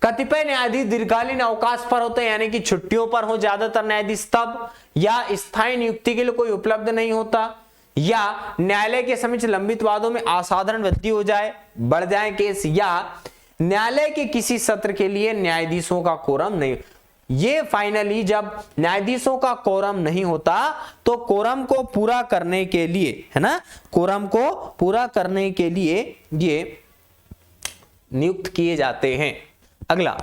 कतिपय न्यायाधीश दीर्घकालीन अवकाश पर होते हैं, यानी कि छुट्टियों पर हो ज्यादातर न्यायाधीश तब, या स्थायी नियुक्ति के लिए कोई उपलब्ध नहीं होता, या न्यायालय के समक्ष लंबित वादों में असाधारण वृद्धि हो जाए, बढ़ जाए केस, या न्यायालय के किसी सत्र के लिए न्यायाधीशों का कोरम नहीं। ये फाइनली जब न्यायाधीशों का कोरम नहीं होता तो कोरम को पूरा करने के लिए, है ना, कोरम को पूरा करने के लिए ये नियुक्त किए जाते हैं। अगला,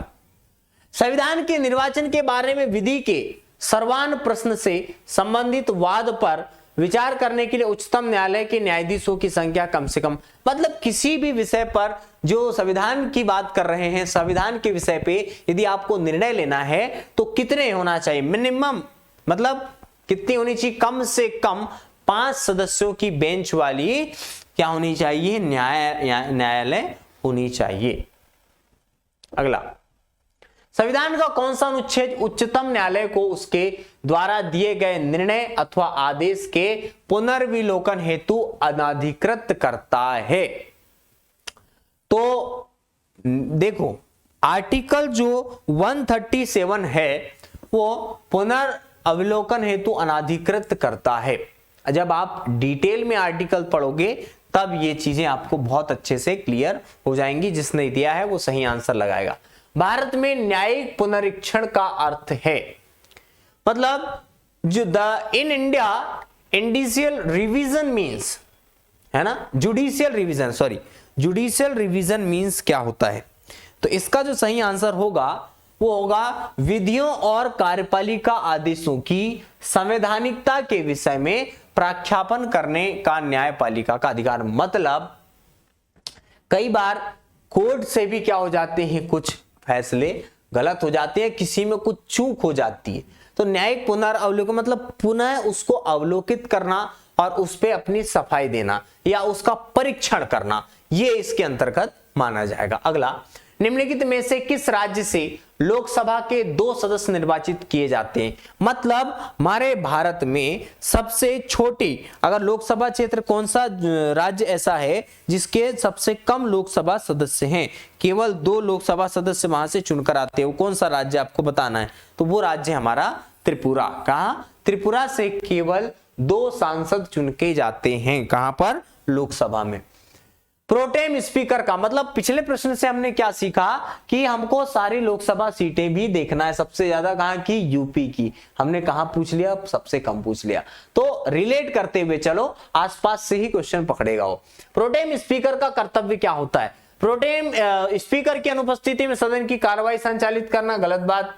संविधान के निर्वाचन के बारे में विधि के सर्वान प्रश्न से संबंधित वाद पर विचार करने के लिए उच्चतम न्यायालय के न्यायाधीशों की संख्या कम से कम, मतलब किसी भी विषय पर जो संविधान की बात कर रहे हैं, संविधान के विषय पे यदि आपको निर्णय लेना है तो कितने होना चाहिए? मिनिमम मतलब कितनी होनी चाहिए? कम से कम 5 सदस्यों की बेंच वाली क्या होनी चाहिए? न्यायालय होनी चाहिए। अगला, संविधान का कौन सा अनुच्छेद उच्चतम न्यायालय को उसके द्वारा दिए गए निर्णय अथवा आदेश के पुनर्विलोकन हेतु अनाधिकृत करता है? तो देखो, आर्टिकल जो 137 है वो पुनर्विलोकन हेतु अनाधिकृत करता है। जब आप डिटेल में आर्टिकल पढ़ोगे तब ये चीजें आपको बहुत अच्छे से क्लियर हो जाएंगी। जिसने दिया है वो सही आंसर लगाएगा। भारत में न्यायिक पुनरीक्षण का अर्थ है, मतलब जो इन इंडिया इंडिशियल रिवीजन मींस, है ना, judicial revision, sorry, judicial revision means क्या होता है? तो इसका जो सही आंसर होगा वो होगा विधियों और कार्यपालिका आदेशों की संवैधानिकता के विषय में प्रख्यापन करने का न्यायपालिका का अधिकार। मतलब कई बार कोर्ट से भी क्या हो जाते हैं, कुछ फैसले गलत हो जाते हैं, किसी में कुछ चूक हो जाती है। तो न्यायिक पुनर्अवलोकन मतलब पुनः उसको अवलोकित करना और उस पे अपनी सफाई देना या उसका परीक्षण करना, ये इसके अंतर्गत माना जाएगा। अगला, निम्नलिखित में से किस राज्य से लोकसभा के 2 सदस्य निर्वाचित किए जाते हैं? मतलब हमारे भारत में सबसे छोटी अगर लोकसभा क्षेत्र कौन सा राज्य ऐसा है जिसके सबसे कम लोकसभा सदस्य हैं, केवल 2 लोकसभा सदस्य वहां से चुनकर आते हैं, वो कौन सा राज्य आपको बताना है? तो वो राज्य हमारा त्रिपुरा। कहां? त्रिपुरा से केवल 2 सांसद चुन के जाते हैं, कहां पर? लोकसभा में। प्रोटेम स्पीकर का मतलब पिछले प्रश्न से हमने क्या सीखा कि हमको सारी लोकसभा सीटें भी देखना है, सबसे ज्यादा कहां की? यूपी की। हमने कहां पूछ लिया? सबसे कम पूछ लिया। तो रिलेट करते हुए चलो, आसपास से ही क्वेश्चन पकड़ेगा वो। प्रोटेम स्पीकर का कर्तव्य क्या होता है? प्रोटेम स्पीकर की अनुपस्थिति में सदन की कार्रवाई संचालित करना, गलत बात।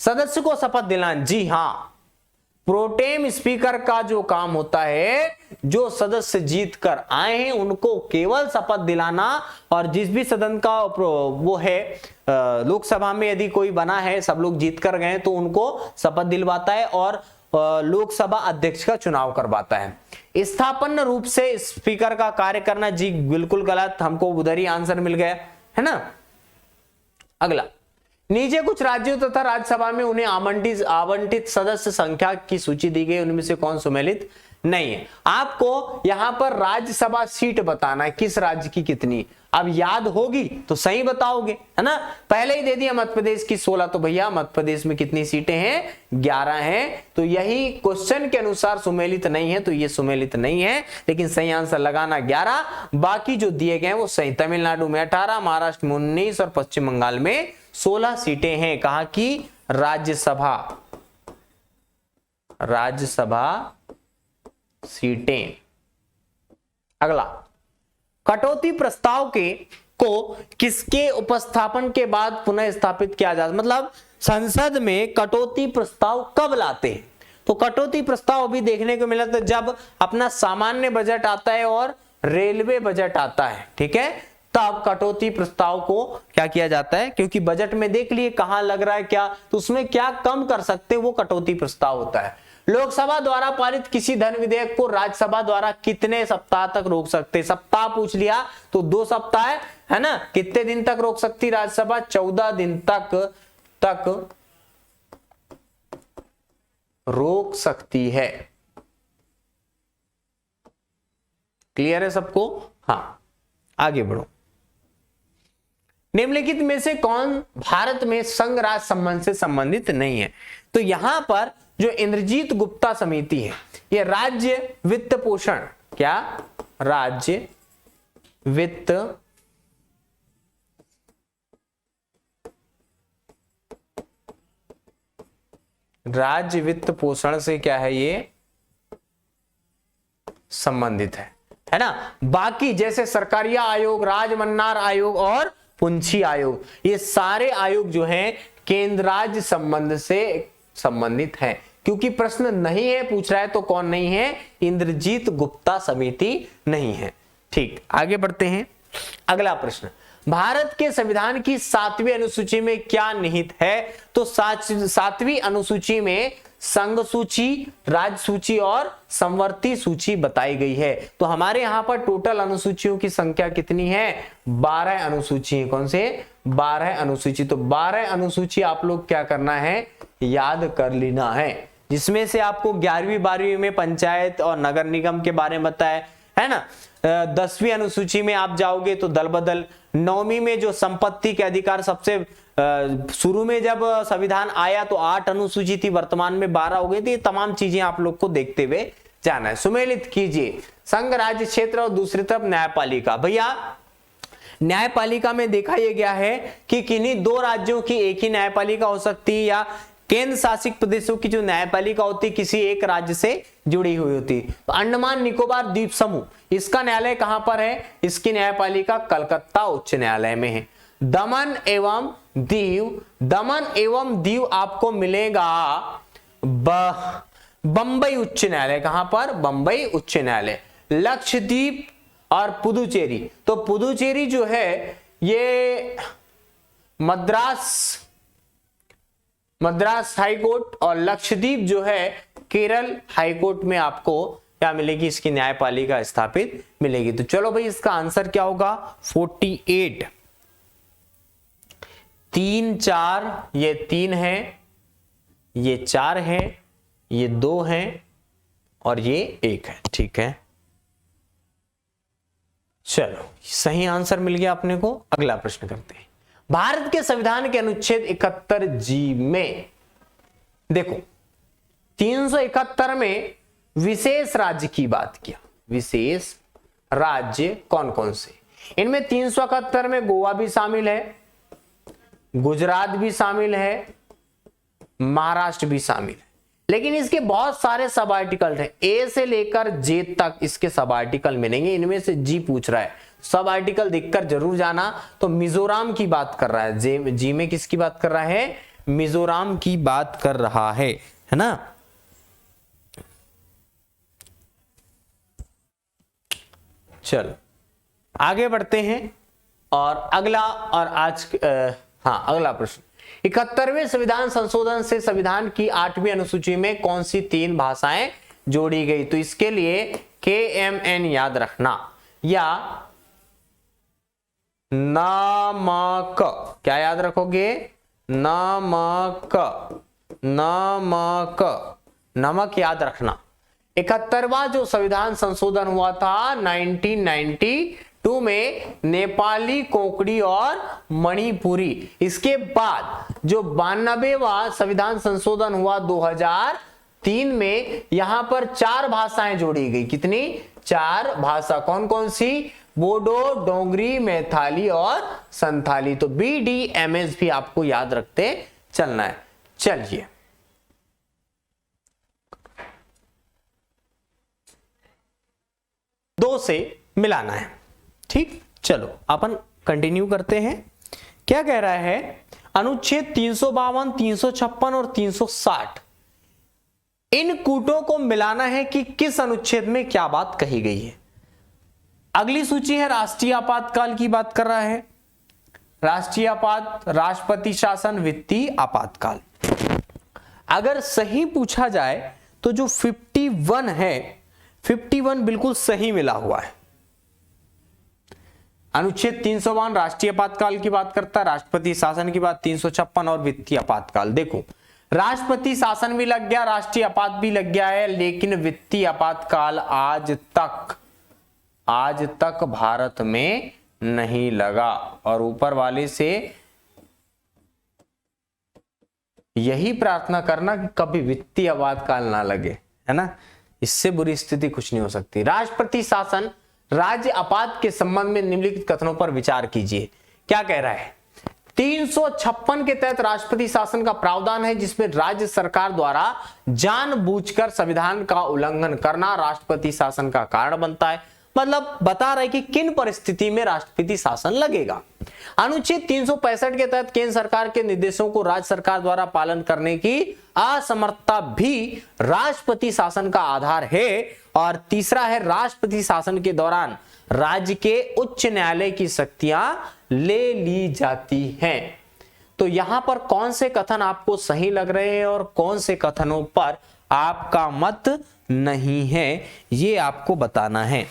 सदस्य को शपथ दिलाना, जी हां, प्रोटेम स्पीकर का जो काम होता है, जो सदस्य जीत कर आए हैं उनको केवल शपथ दिलाना, और जिस भी सदन का वो है लोकसभा में यदि कोई बना है, सब लोग जीत कर गए तो उनको शपथ दिलवाता है और लोकसभा अध्यक्ष का चुनाव करवाता है। स्थापन रूप से स्पीकर का कार्य करना, जी बिल्कुल गलत, हमको उधर ही आंसर मिल गया है ना। अगला, नीचे कुछ राज्यों तथा राज्यसभा में उन्हें आवंटित सदस्य संख्या की सूची दी गई, उनमें से कौन सम्मिलित नहीं है? आपको यहां पर राज्यसभा सीट बताना है, किस राज्य की कितनी। अब याद होगी तो सही बताओगे, है ना। पहले ही दे दिया मध्य प्रदेश की 16, तो भैया मध्य प्रदेश में कितनी सीटें हैं? 11 हैं। तो यही क्वेश्चन के अनुसार सुमेलित नहीं है, तो ये सुमेलित नहीं है, लेकिन सही आंसर लगाना 11। बाकी जो दिए गए वो सही। तमिलनाडु में 18, महाराष्ट्र में 19 और पश्चिम बंगाल में 16 सीटें हैं। कहां की? राज्यसभा सीटें। अगला, कटौती प्रस्ताव को किसके उपस्थापन के बाद पुनः स्थापित किया जाता? मतलब संसद में कटौती प्रस्ताव कब लाते हैं? तो कटौती प्रस्ताव अभी देखने को मिला था जब अपना सामान्य बजट आता है और रेलवे बजट आता है, ठीक है, तब कटौती प्रस्ताव को क्या किया जाता है, क्योंकि बजट में देख लिए कहां लग रहा है क्या, तो उसमें क्या कम कर सकते हैं, वो कटौती प्रस्ताव होता है। लोकसभा द्वारा पारित किसी धन विधेयक को राज्यसभा द्वारा कितने सप्ताह तक रोक सकते? सप्ताह पूछ लिया तो 2 सप्ताह है ना। कितने दिन तक रोक सकती राज्यसभा? 14 दिन तक रोक सकती है। क्लियर है सबको? हाँ, आगे बढ़ो। निम्नलिखित में से कौन भारत में संघ राज्य संबंध से संबंधित नहीं है? तो यहां पर जो इंद्रजीत गुप्ता समिति है, ये राज्य वित्त पोषण, क्या? राज्य वित्त पोषण से क्या है, ये संबंधित है ना। बाकी जैसे सरकारिया आयोग, राजमन्नार आयोग और पुंछी आयोग, ये सारे आयोग जो हैं केंद्र राज्य संबंध से संबंधित हैं। क्योंकि प्रश्न नहीं है पूछ रहा है तो कौन नहीं है? इंद्रजीत गुप्ता समिति नहीं है। ठीक, आगे बढ़ते हैं। अगला प्रश्न, भारत के संविधान की 7वीं अनुसूची में क्या निहित है? तो 7वीं अनुसूची में संघ सूची, राज्य सूची और समवर्ती सूची बताई गई है। तो हमारे यहां पर टोटल अनुसूचियों की संख्या कितनी है? 12 अनुसूची है। कौन से? 12 अनुसूची। तो 12 अनुसूची आप लोग क्या करना है? याद कर लेना है, जिसमें से आपको 11वीं 12वीं में पंचायत और नगर निगम के बारे में बताया है ना। 10वीं अनुसूची में आप जाओगे तो दल बदल, 9वीं में जो संपत्ति के अधिकार, सबसे शुरू में जब संविधान आया तो 8 अनुसूची थी, वर्तमान में 12 हो गई थी। तमाम चीजें आप लोग को देखते हुए जाना है। सुमेलित कीजिए संघ राज्य क्षेत्र और दूसरी तरफ न्यायपालिका। भैया न्यायपालिका में देखा यह गया है कि किन्हीं 2 राज्यों की एक ही न्यायपालिका हो सकती है, या केंद्र शासित प्रदेशों की जो न्यायपालिका होती किसी एक राज्य से जुड़ी हुई होती। तो अंडमान निकोबार द्वीप समूह, इसका न्यायालय कहां पर है? इसकी न्यायपालिका कलकत्ता उच्च न्यायालय में है। दमन एवं दीव आपको मिलेगा बंबई उच्च न्यायालय। कहां पर? बंबई उच्च न्यायालय। लक्षद्वीप और पुदुचेरी, तो पुदुचेरी जो है ये मद्रास हाई कोर्ट और लक्षद्वीप जो है केरल हाई कोर्ट में आपको क्या मिलेगी, इसकी न्यायपालिका स्थापित मिलेगी। तो चलो भाई इसका आंसर क्या होगा 48। 3 4 ये 3 है, ये 4 है, ये 2 है और ये 1 है। ठीक है, चलो सही आंसर मिल गया अपने को। अगला प्रश्न करते हैं। भारत के संविधान के अनुच्छेद 71 जी में देखो 371 में विशेष राज्य की बात किया। विशेष राज्य कौन कौन से, इनमें 371 में गोवा भी शामिल है, गुजरात भी शामिल है, महाराष्ट्र भी शामिल है। लेकिन इसके बहुत सारे सब आर्टिकल हैं, ए से लेकर जे तक इसके सब आर्टिकल मिलेंगे। इनमें से जी पूछ रहा है, सब आर्टिकल देखकर जरूर जाना। तो मिजोरम की बात कर रहा है, जी में किसकी बात कर रहा है, मिजोरम की बात कर रहा है ना। चलो आगे बढ़ते हैं और अगला अगला प्रश्न। 71वें संविधान संशोधन से संविधान की 8वीं अनुसूची में कौन सी 3 भाषाएं जोड़ी गई। तो इसके लिए KMN याद रखना या नमक, क्या याद रखोगे, नमक याद रखना। 71वां जो संविधान संशोधन हुआ था 1992 में नेपाली, कोंकणी और मणिपुरी। इसके बाद जो 92वां संविधान संशोधन हुआ 2003 में, यहां पर 4 भाषाएं जोड़ी गई। कितनी, 4 भाषा। कौन कौन सी, बोडो, डोगरी, मैथाली और संथाली। तो BDMS भी आपको याद रखते चलना है। चलिए दो से मिलाना है। ठीक, चलो अपन कंटिन्यू करते हैं। क्या कह रहा है, अनुच्छेद 352, 356 और 360 इन कूटों को मिलाना है कि किस अनुच्छेद में क्या बात कही गई है। अगली सूची है राष्ट्रीय आपातकाल की बात कर रहा है। राष्ट्रीय आपात, राष्ट्रपति शासन, वित्तीय आपातकाल। अगर सही पूछा जाए तो जो 51 है, 51 बिल्कुल सही मिला हुआ है। अनुच्छेद 352 राष्ट्रीय आपातकाल की बात करता है, राष्ट्रपति शासन की बात 356 और वित्तीय आपातकाल। देखो राष्ट्रपति शासन भी लग गया, राष्ट्रीय आपात भी लग गया है, लेकिन वित्तीय आपातकाल आज तक भारत में नहीं लगा। और ऊपर वाले से यही प्रार्थना करना कि कभी वित्तीय आपातकाल ना लगे, है ना। इससे बुरी स्थिति कुछ नहीं हो सकती। राष्ट्रपति शासन राज्य आपात के संबंध में निम्नलिखित कथनों पर विचार कीजिए। क्या कह रहा है, 356 के तहत राष्ट्रपति शासन का प्रावधान है जिसमें राज्य सरकार द्वारा जानबूझकर संविधान का उल्लंघन करना राष्ट्रपति शासन का कारण बनता है। मतलब बता रहा है कि किन परिस्थिति में राष्ट्रपति शासन लगेगा। अनुच्छेद 365 के तहत केंद्र सरकार के निर्देशों को राज्य सरकार द्वारा पालन करने की असमर्थता भी राष्ट्रपति शासन का आधार है। और तीसरा है, राष्ट्रपति शासन के दौरान राज्य के उच्च न्यायालय की शक्तियां ले ली जाती हैं। तो यहां पर कौन से कथन आपको सही लग रहे हैं और कौन से कथनों पर आपका मत नहीं है, ये आपको बताना है।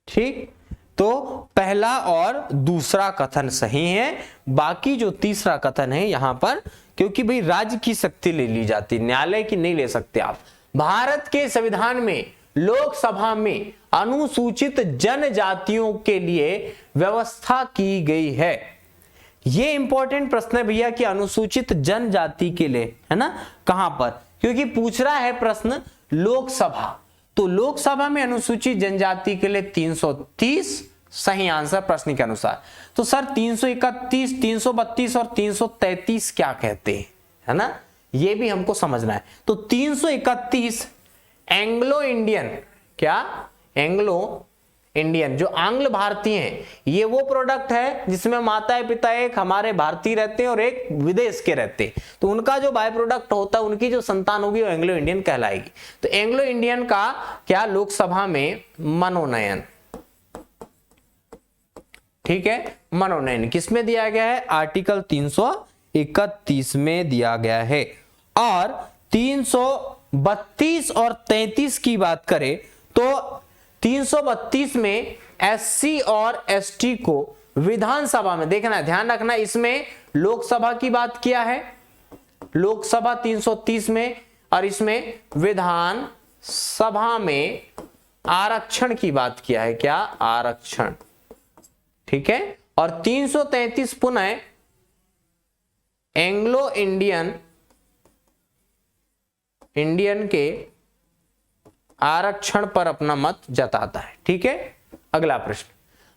ठीक, तो पहला और दूसरा कथन सही है, बाकी जो तीसरा कथन है यहां पर, क्योंकि भाई राज्य की शक्ति ले ली जाती, न्यायालय की नहीं ले सकते आप। भारत के संविधान में लोकसभा में अनुसूचित जनजातियों के लिए व्यवस्था की गई है। यह इंपॉर्टेंट प्रश्न है भैया कि अनुसूचित जनजाति के लिए, है ना, कहां पर, क्योंकि पूछ रहा है प्रश्न लोकसभा। तो लोकसभा में अनुसूचित जनजाति के लिए 330 सही आंसर प्रश्न के अनुसार। तो सर 331, 332 और 333 क्या कहते हैं, है ना, ये भी हमको समझना है। तो 331 एंग्लो इंडियन, क्या, एंग्लो इंडियन, जो आंग्ल भारतीय हैं, ये वो प्रोडक्ट है जिसमें माता पिता एक हमारे भारतीय रहते हैं और एक विदेश के रहते हैं, तो उनका जो बाय प्रोडक्ट होता है, उनकी जो संतान होगी वो एंग्लो इंडियन कहलाएगी। तो एंग्लो इंडियन का क्या लोकसभा में मनोनयन, ठीक है, मनोनयन किसमें दिया गया है? आर्टिकल 331 में दिया गया है। और 332 और 33 की बात करें तो 332 में एससी और एसटी को विधानसभा में, देखना ध्यान रखना, इसमें लोकसभा की बात किया है, लोकसभा 330 में, और इसमें विधान सभा में आरक्षण की बात किया है, क्या? आरक्षण, ठीक है। और 333 पुनः एंग्लो इंडियन के आरक्षण पर अपना मत जताता है, ठीक है। अगला प्रश्न,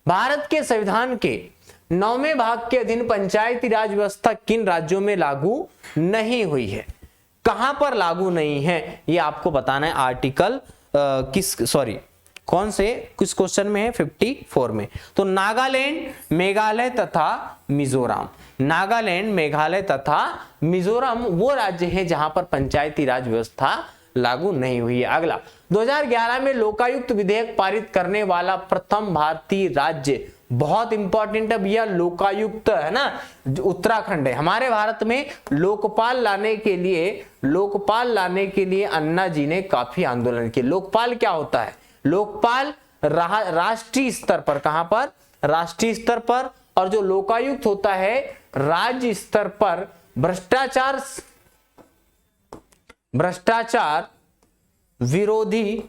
भारत के संविधान के 9वें भाग के अधीन पंचायती राज व्यवस्था किन राज्यों में लागू नहीं हुई है? कहां पर लागू नहीं है ये आपको बताना है। आर्टिकल कौन से किस क्वेश्चन में है? 54 में। तो नागालैंड, मेघालय तथा मिजोरम, नागालैंड, मेघालय तथा मिजोरम वो राज्य हैं जहां पर पंचायती राज व्यवस्था लागू नहीं हुई है। अगला, 2011 में लोकायुक्त विधेयक पारित करने वाला प्रथम भारतीय राज्य, बहुत इंपॉर्टेंट है भैया, लोकायुक्त है ना, उत्तराखंड है। हमारे भारत में लोकपाल लाने के लिए अन्ना जी ने काफी आंदोलन किए। लोकपाल क्या होता है? लोकपाल राष्ट्रीय स्तर पर, कहां पर? राष्ट्रीय स्तर पर। और जो लोकायुक्त होता है राज्य स्तर पर भ्रष्टाचार विरोधी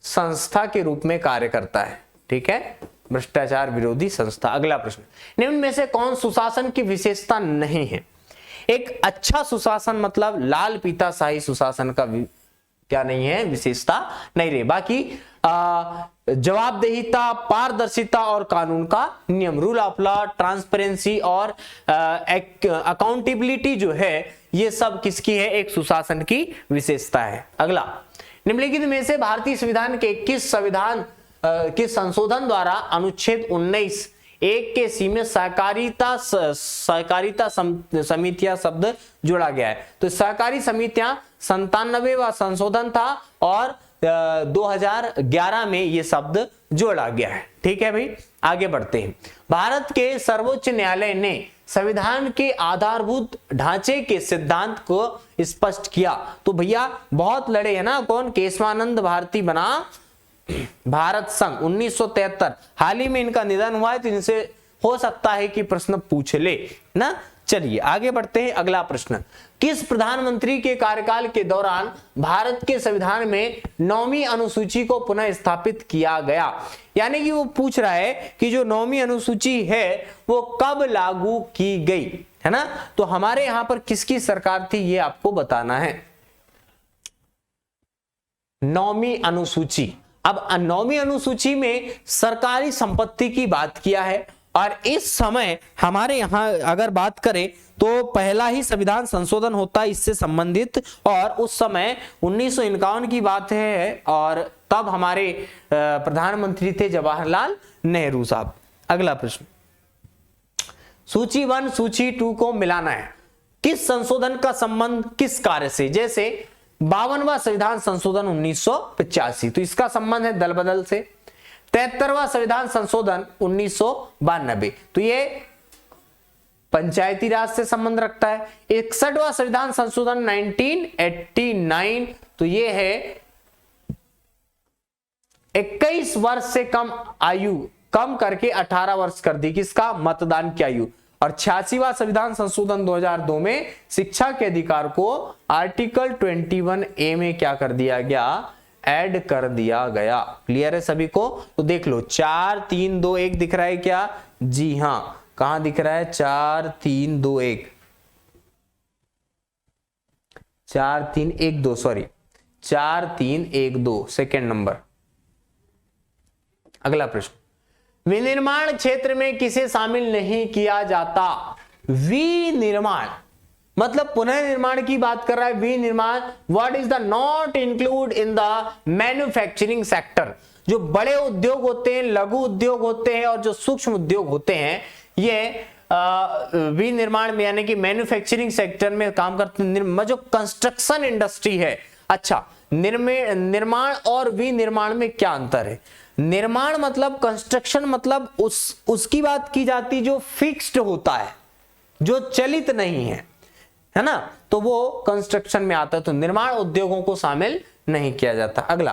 संस्था के रूप में कार्य करता है, ठीक है, भ्रष्टाचार विरोधी संस्था। अगला प्रश्न, निम्न में से कौन सुशासन की विशेषता नहीं है? एक अच्छा सुशासन मतलब लाल पीताशाही सुशासन का क्या नहीं है? विशेषता नहीं रही। बाकी जवाबदेहिता, पारदर्शिता और कानून का नियम, रूल ऑफ लॉ, ट्रांसपेरेंसी और अकाउंटेबिलिटी जो है, ये सब किसकी है? एक सुशासन की विशेषता है। अगला, निम्नलिखित में से भारतीय संविधान के किस संशोधन द्वारा अनुच्छेद 19 एक के सी में सहकारिता समितियां शब्द जोड़ा गया है? तो सहकारी समितियां 97वां संशोधन था और 2011 में ये शब्द जोड़ा गया है, ठीक है भाई। आगे बढ़ते हैं। भारत के सर्वोच्च न्यायालय ने संविधान के आधारभूत ढांचे के सिद्धांत को स्पष्ट किया। तो भैया बहुत लड़े है ना, कौन? केशवानंद भारती बना भारत संघ 1973। हाल ही में इनका निधन हुआ है, तो इनसे हो सकता है कि प्रश्न पूछ ले ना। चलिए आगे बढ़ते हैं। अगला प्रश्न, किस प्रधानमंत्री के कार्यकाल के दौरान भारत के संविधान में 9वीं अनुसूची को पुनः स्थापित किया गया? यानी कि वो पूछ रहा है कि जो 9वीं अनुसूची है वो कब लागू की गई, है ना। तो हमारे यहां पर किसकी सरकार थी ये आपको बताना है। 9वीं अनुसूची, अब 9वीं अनुसूची में सरकारी संपत्ति की बात किया है, और इस समय हमारे यहां अगर बात करें तो पहला ही संविधान संशोधन होता है इससे संबंधित, और उस समय 1951 की बात है, और तब हमारे प्रधानमंत्री थे जवाहरलाल नेहरू साहब। अगला प्रश्न, सूची 1 सूची 2 को मिलाना है। किस संशोधन का संबंध किस कार्य से? जैसे 52वां संविधान संशोधन 1985, तो इसका संबंध है दल बदल से। 73वां संविधान संशोधन 1992, तो ये पंचायती राज से संबंध रखता है। 61वां संविधान संशोधन 1989, तो ये है 21 वर्ष से कम आयु कम करके 18 वर्ष कर दी, किसका? मतदान की आयु। और 86वां संविधान संशोधन 2002 में शिक्षा के अधिकार को आर्टिकल 21A में क्या कर दिया गया? ऐड कर दिया गया। क्लियर है सभी को? तो देख लो 4 3 2 1 दिख रहा है क्या? जी हां, कहां दिख रहा है? 4 3 2 1 4 3 1 2 सॉरी 4 3 1 2 सेकेंड नंबर। अगला प्रश्न, विनिर्माण क्षेत्र में किसे शामिल नहीं किया जाता? विनिर्माण मतलब पुनर्निर्माण की बात कर रहा है। विनिर्माण, what is the not include in the manufacturing sector? जो बड़े उद्योग होते हैं, लघु उद्योग होते हैं और जो सूक्ष्म उद्योग होते हैं, ये विनिर्माण में यानी कि मैन्युफैक्चरिंग सेक्टर में काम करते हैं। जो कंस्ट्रक्शन इंडस्ट्री है, अच्छा निर्माण और विनिर्माण में क्या अंतर है? निर्माण मतलब कंस्ट्रक्शन मतलब उसकी बात की जाती जो फिक्स्ड होता है, जो चलित नहीं है ना, तो वो कंस्ट्रक्शन में आता है। तो निर्माण उद्योगों को शामिल नहीं किया जाता। अगला,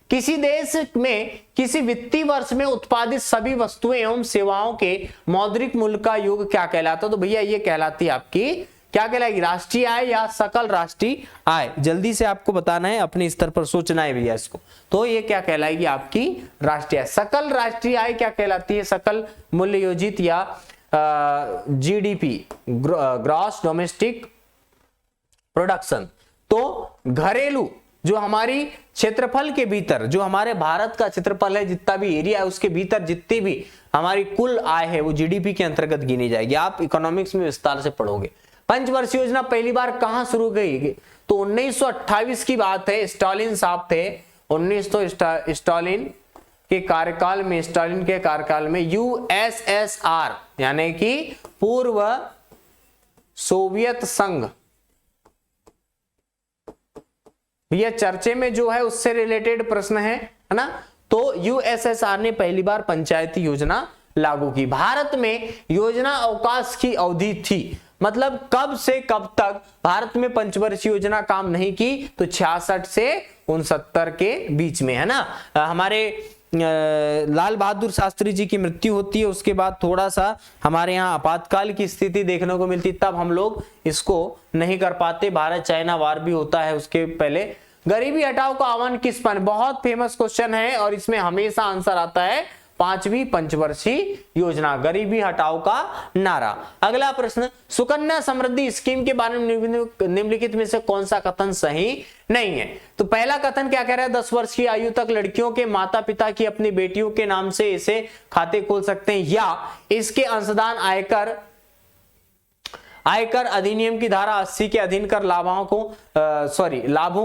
किसी देश में किसी वित्तीय वर्ष में उत्पादित सभी वस्तुएं एवं सेवाओं के मौद्रिक मूल्य का योग क्या कहलाता है? तो भैया ये कहलाती है आपकी, क्या कहलाएगी? राष्ट्रीय आय या सकल राष्ट्रीय आय। जल्दी से आपको बताना है, अपने स्तर पर सोचना है भैया इसको। तो ये क्या कहलाएगी? आपकी राष्ट्रीय आय। सकल राष्ट्रीय आय क्या कहलाती है? सकल मूल्य योजित या जीडीपी, ग्रॉस डोमेस्टिक प्रोडक्शन। तो घरेलू जो हमारी क्षेत्रफल के भीतर, जो हमारे भारत का क्षेत्रफल है, जितना भी एरिया है उसके भीतर जितनी भी हमारी कुल आय है वो जीडीपी के अंतर्गत गिनी जाएगी। आप इकोनॉमिक्स में विस्तार से पढ़ोगे। पंचवर्षीय योजना पहली बार कहां शुरू गई? तो 1928 की बात है। स्टालिन साहब थे, 1900 स्टालिन के कार्यकाल में यूएसएसआर यानी कि पूर्व सोवियत संघ, ये चर्चे में जो है उससे रिलेटेड प्रश्न है ना। तो यूएसएसआर ने पहली बार पंचायती योजना लागू की। भारत में योजना अवकाश की अवधि थी, मतलब कब से कब तक भारत में पंचवर्षीय योजना काम नहीं की? तो 66 से 69 के बीच में, है ना। हमारे लाल बहादुर शास्त्री जी की मृत्यु होती है, उसके बाद थोड़ा सा हमारे यहाँ आपातकाल की स्थिति देखने को मिलती, तब हम लोग इसको नहीं कर पाते। भारत चाइना वार भी होता है उसके पहले। गरीबी हटाओ का आह्वान किस पर? बहुत फेमस क्वेश्चन है और इसमें हमेशा आंसर आता है 5वीं पंचवर्षीय योजना, गरीबी हटाओ का नारा। अगला प्रश्न, सुकन्या समृद्धि स्कीम के बारे में निम्नलिखित में से कौन सा कथन सही नहीं है? तो पहला कथन क्या कह रहा है? 10 वर्ष की आयु तक लड़कियों के माता पिता की अपनी बेटियों के नाम से इसे खाते खोल सकते हैं, या इसके अंशदान आयकर अधिनियम की धारा 80 के अधीन कर लाभों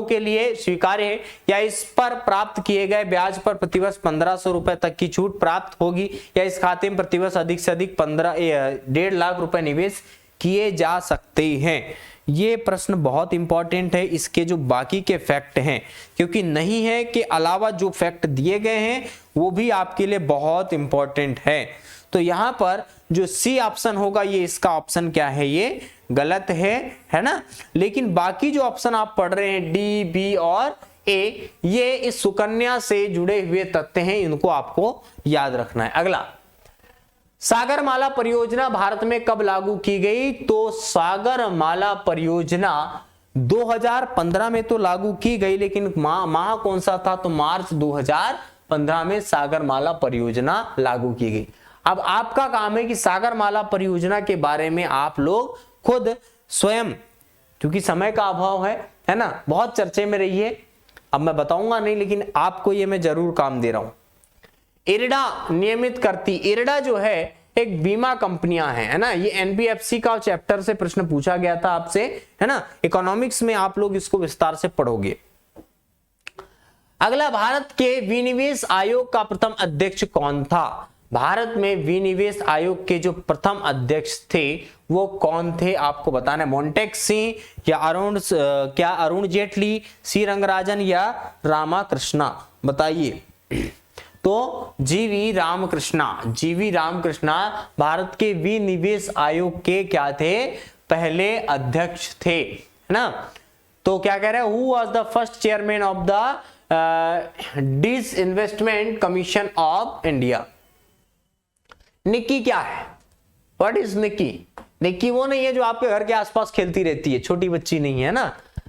के लिए स्वीकार्य है, या इस पर प्राप्त किए गए ब्याज पर प्रतिवर्ष 1500 रुपए तक की छूट प्राप्त होगी, या इस खाते में प्रतिवर्ष अधिक से अधिक 1.5 लाख रुपए निवेश किए जा सकते हैं। ये प्रश्न बहुत इंपॉर्टेंट है। इसके जो बाकी के फैक्ट हैं, क्योंकि नहीं है के अलावा जो फैक्ट दिए गए हैं वो भी आपके लिए बहुत इंपॉर्टेंट है। तो यहां पर जो सी ऑप्शन होगा, ये इसका ऑप्शन क्या है? ये गलत है ना। लेकिन बाकी जो ऑप्शन आप पढ़ रहे हैं डी, बी और ए, ये इस सुकन्या से जुड़े हुए तथ्य हैं, इनको आपको याद रखना है। अगला, सागरमाला परियोजना भारत में कब लागू की गई? तो सागरमाला परियोजना 2015 में तो लागू की गई, लेकिन माह कौन सा था? तो मार्च 2015 में सागरमाला परियोजना लागू की गई। अब आपका काम है कि सागरमाला परियोजना के बारे में आप लोग खुद स्वयं, क्योंकि समय का अभाव है ना, बहुत चर्चे में रही है। अब मैं बताऊंगा नहीं, लेकिन आपको ये मैं जरूर काम दे रहा हूं। इरडा नियमित करती, इरडा जो है एक बीमा कंपनियां हैं, है ना। ये एनबीएफसी का चैप्टर से प्रश्न पूछा गया था आपसे, है ना। इकोनॉमिक्स में आप लोग इसको विस्तार से पढ़ोगे। अगला, भारत के विनिवेश आयोग का प्रथम अध्यक्ष कौन था? भारत में विनिवेश आयोग के जो प्रथम अध्यक्ष थे वो कौन थे? आपको बताना है। मोंटेक्सी या अरुण जेटली, सी रंगराजन या रामाकृष्णा? बताइए। तो जीवी रामकृष्णा भारत के विनिवेश आयोग के क्या थे? पहले अध्यक्ष थे, है ना। तो क्या कह रहे हैं? Who was the first chairman of the disinvestment commission of India? Nikki क्या है? What is Nikki? निक्की वो नहीं है जो आपके घर के आसपास खेलती रहती है, छोटी बच्ची नहीं है ना।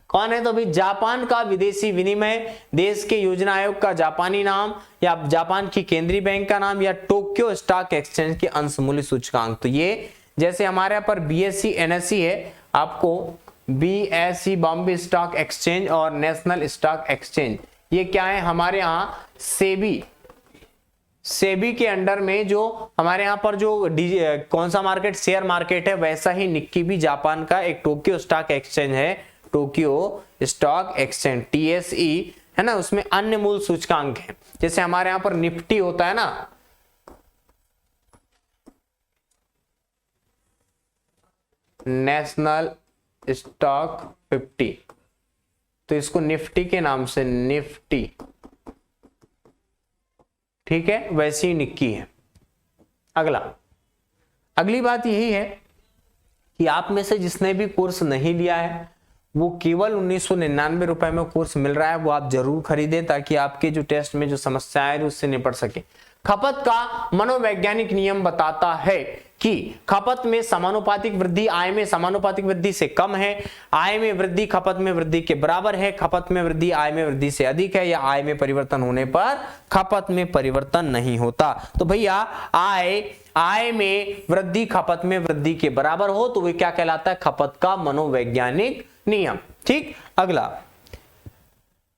कौन है? तो भाई जापान का विदेशी विनिमय, देश के योजना आयोग का जापानी नाम, या जापान की केंद्रीय बैंक का नाम, या टोक्यो स्टॉक एक्सचेंज के अंश मूल्य सूचकांक। तो ये जैसे हमारे यहाँ पर बीएससी एनएससी है, आपको बीएससी बॉम्बे स्टॉक एक्सचेंज और नेशनल स्टॉक एक्सचेंज, ये क्या है? हमारे यहाँ सेबी के अंडर में जो हमारे यहाँ पर जो कौन सा मार्केट? शेयर मार्केट है। वैसा ही निक्की भी जापान का एक टोक्यो स्टॉक एक्सचेंज है, टोक्यो स्टॉक एक्सचेंज, TSE है ना, उसमें अन्य मूल सूचकांक है। जैसे हमारे यहां पर निफ्टी होता है ना, नेशनल स्टॉक 50, तो इसको निफ्टी के नाम से निफ्टी, ठीक है, वैसी निक्की है। अगली बात यही है कि आप में से जिसने भी कोर्स नहीं लिया है, वो केवल 1999 रुपए में कोर्स मिल रहा है, वो आप जरूर खरीदें ताकि आपके जो टेस्ट में जो समस्याएं उससे निपट सके। खपत का मनोवैज्ञानिक नियम बताता है कि खपत में समानुपातिक वृद्धि आय में समानुपातिक वृद्धि से कम है, आय में वृद्धि खपत में वृद्धि के बराबर है, खपत में वृद्धि आय में वृद्धि से अधिक है, या आय में परिवर्तन होने पर खपत में परिवर्तन नहीं होता। तो भैया आय में वृद्धि खपत में वृद्धि के बराबर हो तो वह क्या कहलाता है, खपत का मनोवैज्ञानिक नियम। ठीक, अगला,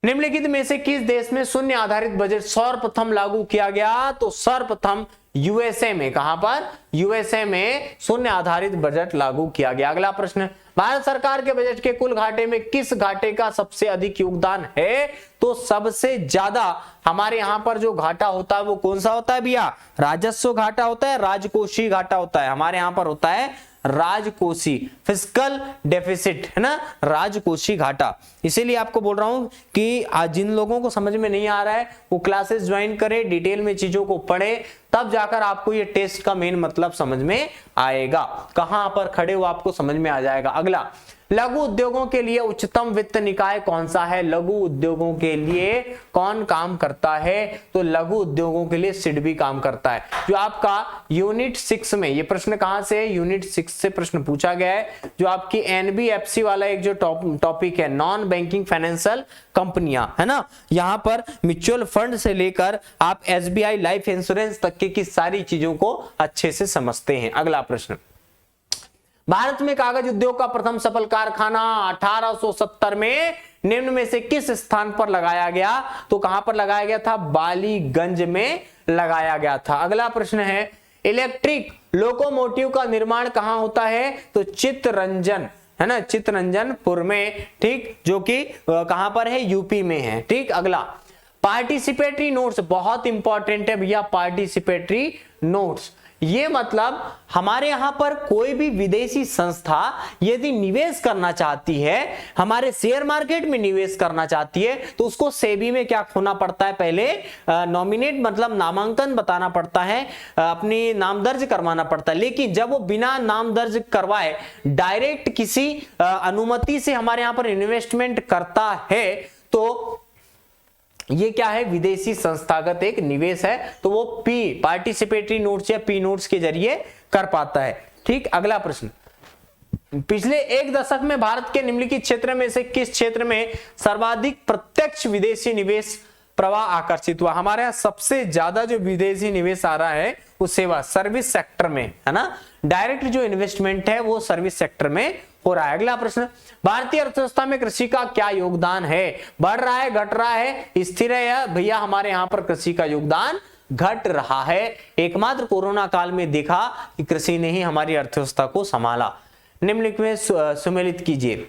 निम्नलिखित में से किस देश में शून्य आधारित बजट सर्वप्रथम लागू किया गया? तो सर्वप्रथम यूएसए में। कहां पर? यूएसए में शून्य आधारित बजट लागू किया गया। अगला प्रश्न, भारत सरकार के बजट के कुल घाटे में किस घाटे का सबसे अधिक योगदान है? तो सबसे ज्यादा हमारे यहां पर जो घाटा होता है वो कौन सा होता है भैया? राजस्व घाटा होता है, राजकोषीय घाटा होता है। हमारे यहां पर होता है राजकोषीय, फिस्कल डेफिसिट, है ना, राजकोषीय घाटा। इसीलिए आपको बोल रहा हूं कि आज जिन लोगों को समझ में नहीं आ रहा है वो क्लासेस ज्वाइन करें, डिटेल में चीजों को पढ़े, तब जाकर आपको ये टेस्ट का मेन मतलब समझ में आएगा। कहां पर खड़े हो आपको समझ में आ जाएगा। अगला, लघु उद्योगों के लिए उच्चतम वित्त निकाय कौन सा है? लघु उद्योगों के लिए कौन काम करता है? तो लघु उद्योगों के लिए सिडबी काम करता है। जो आपका यूनिट 6 में, ये प्रश्न कहां से है? यूनिट 6 से प्रश्न पूछा गया है। जो आपकी एनबीएफसी वाला एक जो टॉपिक है, नॉन बैंकिंग फाइनेंशियल कंपनियां, है ना, यहां पर म्यूचुअल फंड से लेकर आप एसबीआई लाइफ इंश्योरेंस तक की सारी चीजों को अच्छे से समझते हैं। अगला प्रश्न, भारत में कागज उद्योग का प्रथम सफल कारखाना 1870 में निम्न में से किस स्थान पर लगाया गया? तो कहां पर लगाया गया था? बालीगंज में लगाया गया था। अगला प्रश्न है, इलेक्ट्रिक लोकोमोटिव का निर्माण कहां होता है? तो चित्तरंजन, है ना, चित्तरंजनपुर में, ठीक, जो कि कहां पर है? यूपी में है। ठीक, अगला, पार्टिसिपेटरी नोट्स बहुत इंपॉर्टेंट है भैया। पार्टिसिपेटरी नोट्स, ये मतलब हमारे यहां पर कोई भी विदेशी संस्था यदि निवेश करना चाहती है, हमारे शेयर मार्केट में निवेश करना चाहती है, तो उसको सेबी में क्या होना पड़ता है? पहले नॉमिनेट मतलब नामांकन बताना पड़ता है, अपनी नाम दर्ज करवाना पड़ता है। लेकिन जब वो बिना नाम दर्ज करवाए डायरेक्ट किसी अनुमति से हमारे यहां पर इन्वेस्टमेंट करता है, तो ये क्या है? विदेशी संस्थागत एक निवेश है, तो वो पार्टिसिपेटरी नोट्स या पी नोट्स के जरिए कर पाता है। ठीक, अगला प्रश्न, पिछले एक दशक में भारत के निम्नलिखित क्षेत्र में से किस क्षेत्र में सर्वाधिक प्रत्यक्ष विदेशी निवेश प्रवाह आकर्षित हुआ? हमारे यहाँ सबसे ज्यादा जो विदेशी निवेश आ रहा है वो सेवा सर्विस सेक्टर में, है ना, डायरेक्ट जो इन्वेस्टमेंट है वो सर्विस सेक्टर में हो रहा है। अगला प्रश्न, भारतीय अर्थव्यवस्था में कृषि का क्या योगदान है? बढ़ रहा है, घट रहा है, स्थिर है? या भैया हमारे यहाँ पर कृषि का योगदान घट रहा है। एकमात्र कोरोना काल में देखा कि कृषि ने ही हमारी अर्थव्यवस्था को संभाला। निम्नलिखित में सुमेलित कीजिए।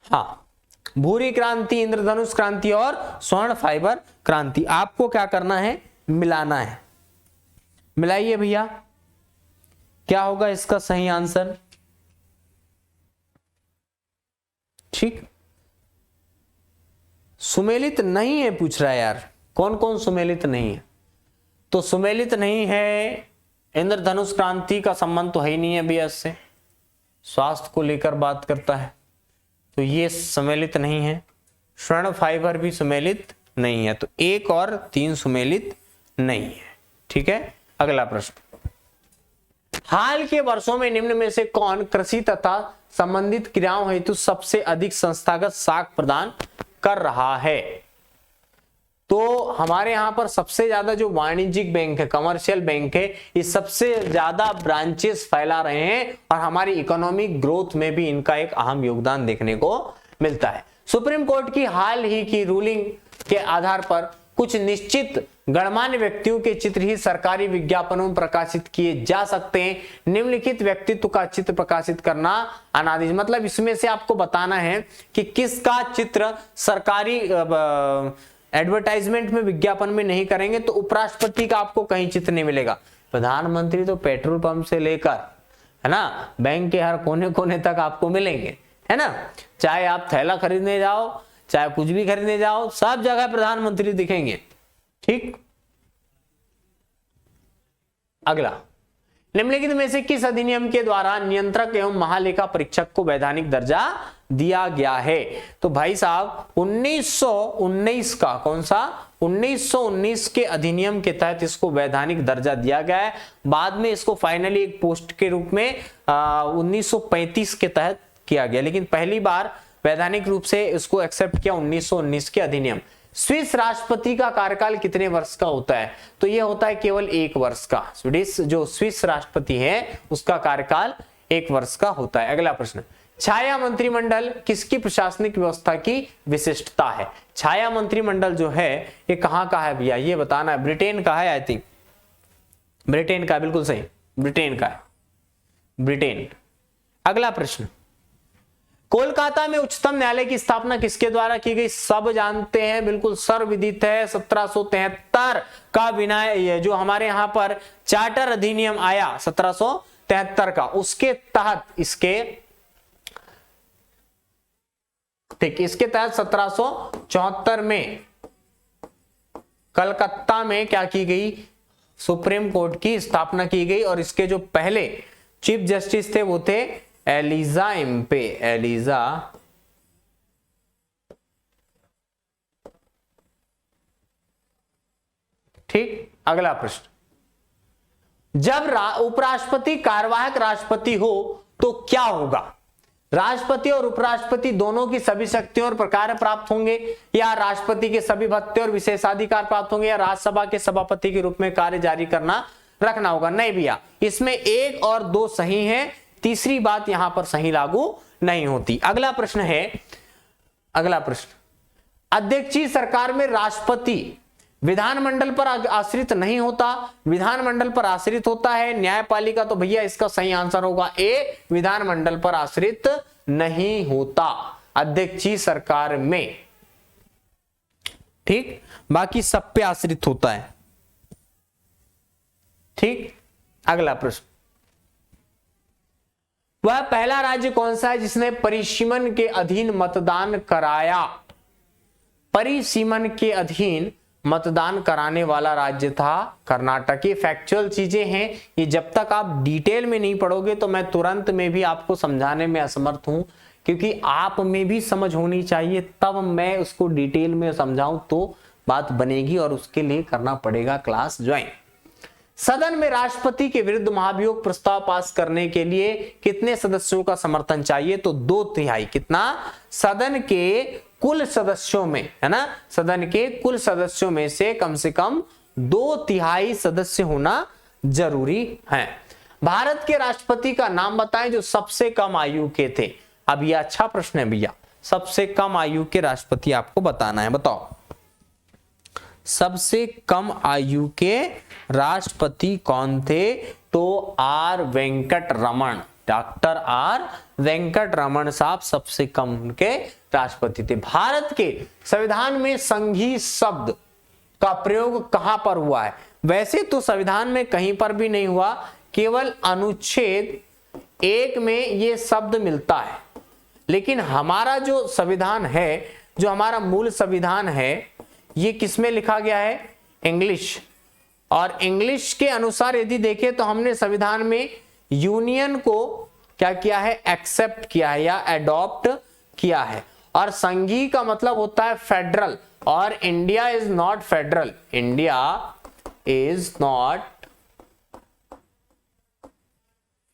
हाँ, भूरी क्रांति, इंद्रधनुष क्रांति और स्वर्ण फाइबर क्रांति। आपको क्या करना है? मिलाना है। मिलाइए भैया, क्या होगा इसका सही आंसर? ठीक, सुमेलित नहीं है पूछ रहा है यार, कौन कौन सुमेलित नहीं है? तो सुमेलित नहीं है, इंद्रधनुष क्रांति का संबंध तो है ही नहीं है भैया इससे, स्वास्थ्य को लेकर बात करता है, तो ये सुमेलित नहीं है। स्वर्ण फाइबर भी सुमेलित नहीं है, तो 1 और 3 सुमेलित नहीं है। ठीक है, अगला प्रश्न, हाल के वर्षों में निम्न में से कौन कृषि तथा संबंधित क्रियाओं हेतु सबसे अधिक संस्थागत साख प्रदान कर रहा है? तो हमारे यहां पर सबसे ज्यादा जो वाणिज्यिक बैंक है, कमर्शियल बैंक है, ये सबसे ज्यादा ब्रांचेस फैला रहे हैं और हमारी इकोनॉमिक ग्रोथ में भी इनका एक अहम योगदान देखने को मिलता है। सुप्रीम कोर्ट की हाल ही की रूलिंग के आधार पर कुछ निश्चित गणमान्य व्यक्तियों के चित्र ही सरकारी विज्ञापनों में प्रकाशित किए जा सकते हैं। निम्नलिखित व्यक्तित्व का चित्र प्रकाशित करना अनादि, मतलब इसमें से आपको बताना है कि किसका चित्र सरकारी एडवर्टाइजमेंट में, विज्ञापन में नहीं करेंगे। तो उपराष्ट्रपति का आपको कहीं चित्र नहीं मिलेगा। प्रधानमंत्री तो पेट्रोल पंप से लेकर, है ना, बैंक के हर कोने कोने तक आपको मिलेंगे, है ना। चाहे आप थैला खरीदने जाओ, चाहे कुछ भी खरीदने जाओ, सब जगह प्रधानमंत्री दिखेंगे। ठीक, अगला, निम्नलिखित में से किस अधिनियम के द्वारा नियंत्रक एवं महालेखा परीक्षक को वैधानिक दर्जा दिया गया है? तो भाई साहब 1919 का, कौन सा, 1919 के अधिनियम के तहत इसको वैधानिक दर्जा दिया गया है। बाद में इसको फाइनली एक पोस्ट के रूप में 1935 के तहत किया गया, लेकिन पहली बार वैधानिक रूप से इसको एक्सेप्ट किया 1919 के अधिनियम। स्विस राष्ट्रपति का कार्यकाल कितने वर्ष का होता है? तो यह होता है केवल 1 वर्ष का। स्विस राष्ट्रपति है उसका कार्यकाल 1 वर्ष का होता है। अगला प्रश्न, छाया मंत्रिमंडल किसकी प्रशासनिक व्यवस्था की विशिष्टता है? छाया मंत्रिमंडल जो है ये कहां का है भैया, ये बताना है। ब्रिटेन का है, आई थिंक ब्रिटेन का, बिल्कुल सही, ब्रिटेन का है, ब्रिटेन। अगला प्रश्न, कोलकाता में उच्चतम न्यायालय की स्थापना किसके द्वारा की गई? सब जानते हैं, बिल्कुल सर्वविदित है, 1773 का विनय, जो हमारे यहां पर चार्टर अधिनियम आया 1773 का, उसके तहत इसके, ठीक, इसके तहत 1774 में कलकत्ता में क्या की गई? सुप्रीम कोर्ट की स्थापना की गई। और इसके जो पहले चीफ जस्टिस थे वो थे एलिजा इम्पे, एलिजा ठीक। अगला प्रश्न, जब उपराष्ट्रपति कार्यवाहक राष्ट्रपति हो तो क्या होगा? राष्ट्रपति और उपराष्ट्रपति दोनों की सभी शक्तियों और प्रकार प्राप्त होंगे, या राष्ट्रपति के सभी भत्ते और विशेषाधिकार प्राप्त होंगे, या राज्यसभा के सभापति के रूप में कार्य जारी करना रखना होगा? नहीं भैया, इसमें 1 और 2 सही है, तीसरी बात यहां पर सही लागू नहीं होती। अगला प्रश्न है, अगला प्रश्न, अध्यक्षीय सरकार में राष्ट्रपति विधानमंडल पर आश्रित नहीं होता, विधानमंडल पर आश्रित होता है। न्यायपालिका, तो भैया इसका सही आंसर होगा ए, विधानमंडल पर आश्रित नहीं होता अध्यक्षीय सरकार में, ठीक, बाकी सब पे आश्रित होता है। ठीक, अगला प्रश्न, वह पहला राज्य कौन सा है जिसने परिसीमन के अधीन मतदान कराया? परिसीमन के अधीन मतदान कराने वाला राज्य था कर्नाटक। ये फैक्चुअल चीजें हैं, ये जब तक आप डिटेल में नहीं पढ़ोगे तो मैं तुरंत में भी आपको समझाने में असमर्थ हूं, क्योंकि आप में भी समझ होनी चाहिए, तब मैं उसको डिटेल में समझाऊं तो बात बनेगी, और उसके लिए करना पड़ेगा क्लास ज्वाइन। सदन में राष्ट्रपति के विरुद्ध महाभियोग प्रस्ताव पास करने के लिए कितने सदस्यों का समर्थन चाहिए? तो 2/3। कितना? सदन के कुल सदस्यों में, है ना, सदन के कुल सदस्यों में से कम 2/3 सदस्य होना जरूरी है। भारत के राष्ट्रपति का नाम बताएं जो सबसे कम आयु के थे। अब यह अच्छा प्रश्न है भैया, सबसे कम आयु के राष्ट्रपति आपको बताना है, बताओ सबसे कम आयु के राष्ट्रपति कौन थे? तो R Venkataraman, doctor R Venkataraman साहब सबसे कम के राष्ट्रपति थे। भारत के संविधान में संघीय शब्द का प्रयोग कहां पर हुआ है? वैसे तो संविधान में कहीं पर भी नहीं हुआ, केवल अनुच्छेद 1 में ये शब्द मिलता है, लेकिन हमारा जो संविधान है, जो हमारा मूल संविधान है, ये किसमें लिखा गया है? इंग्लिश। और इंग्लिश के अनुसार यदि देखें तो हमने संविधान में यूनियन को क्या किया है? एक्सेप्ट किया है या एडॉप्ट किया है। और संघीय का मतलब होता है फेडरल, और India is not federal, India is not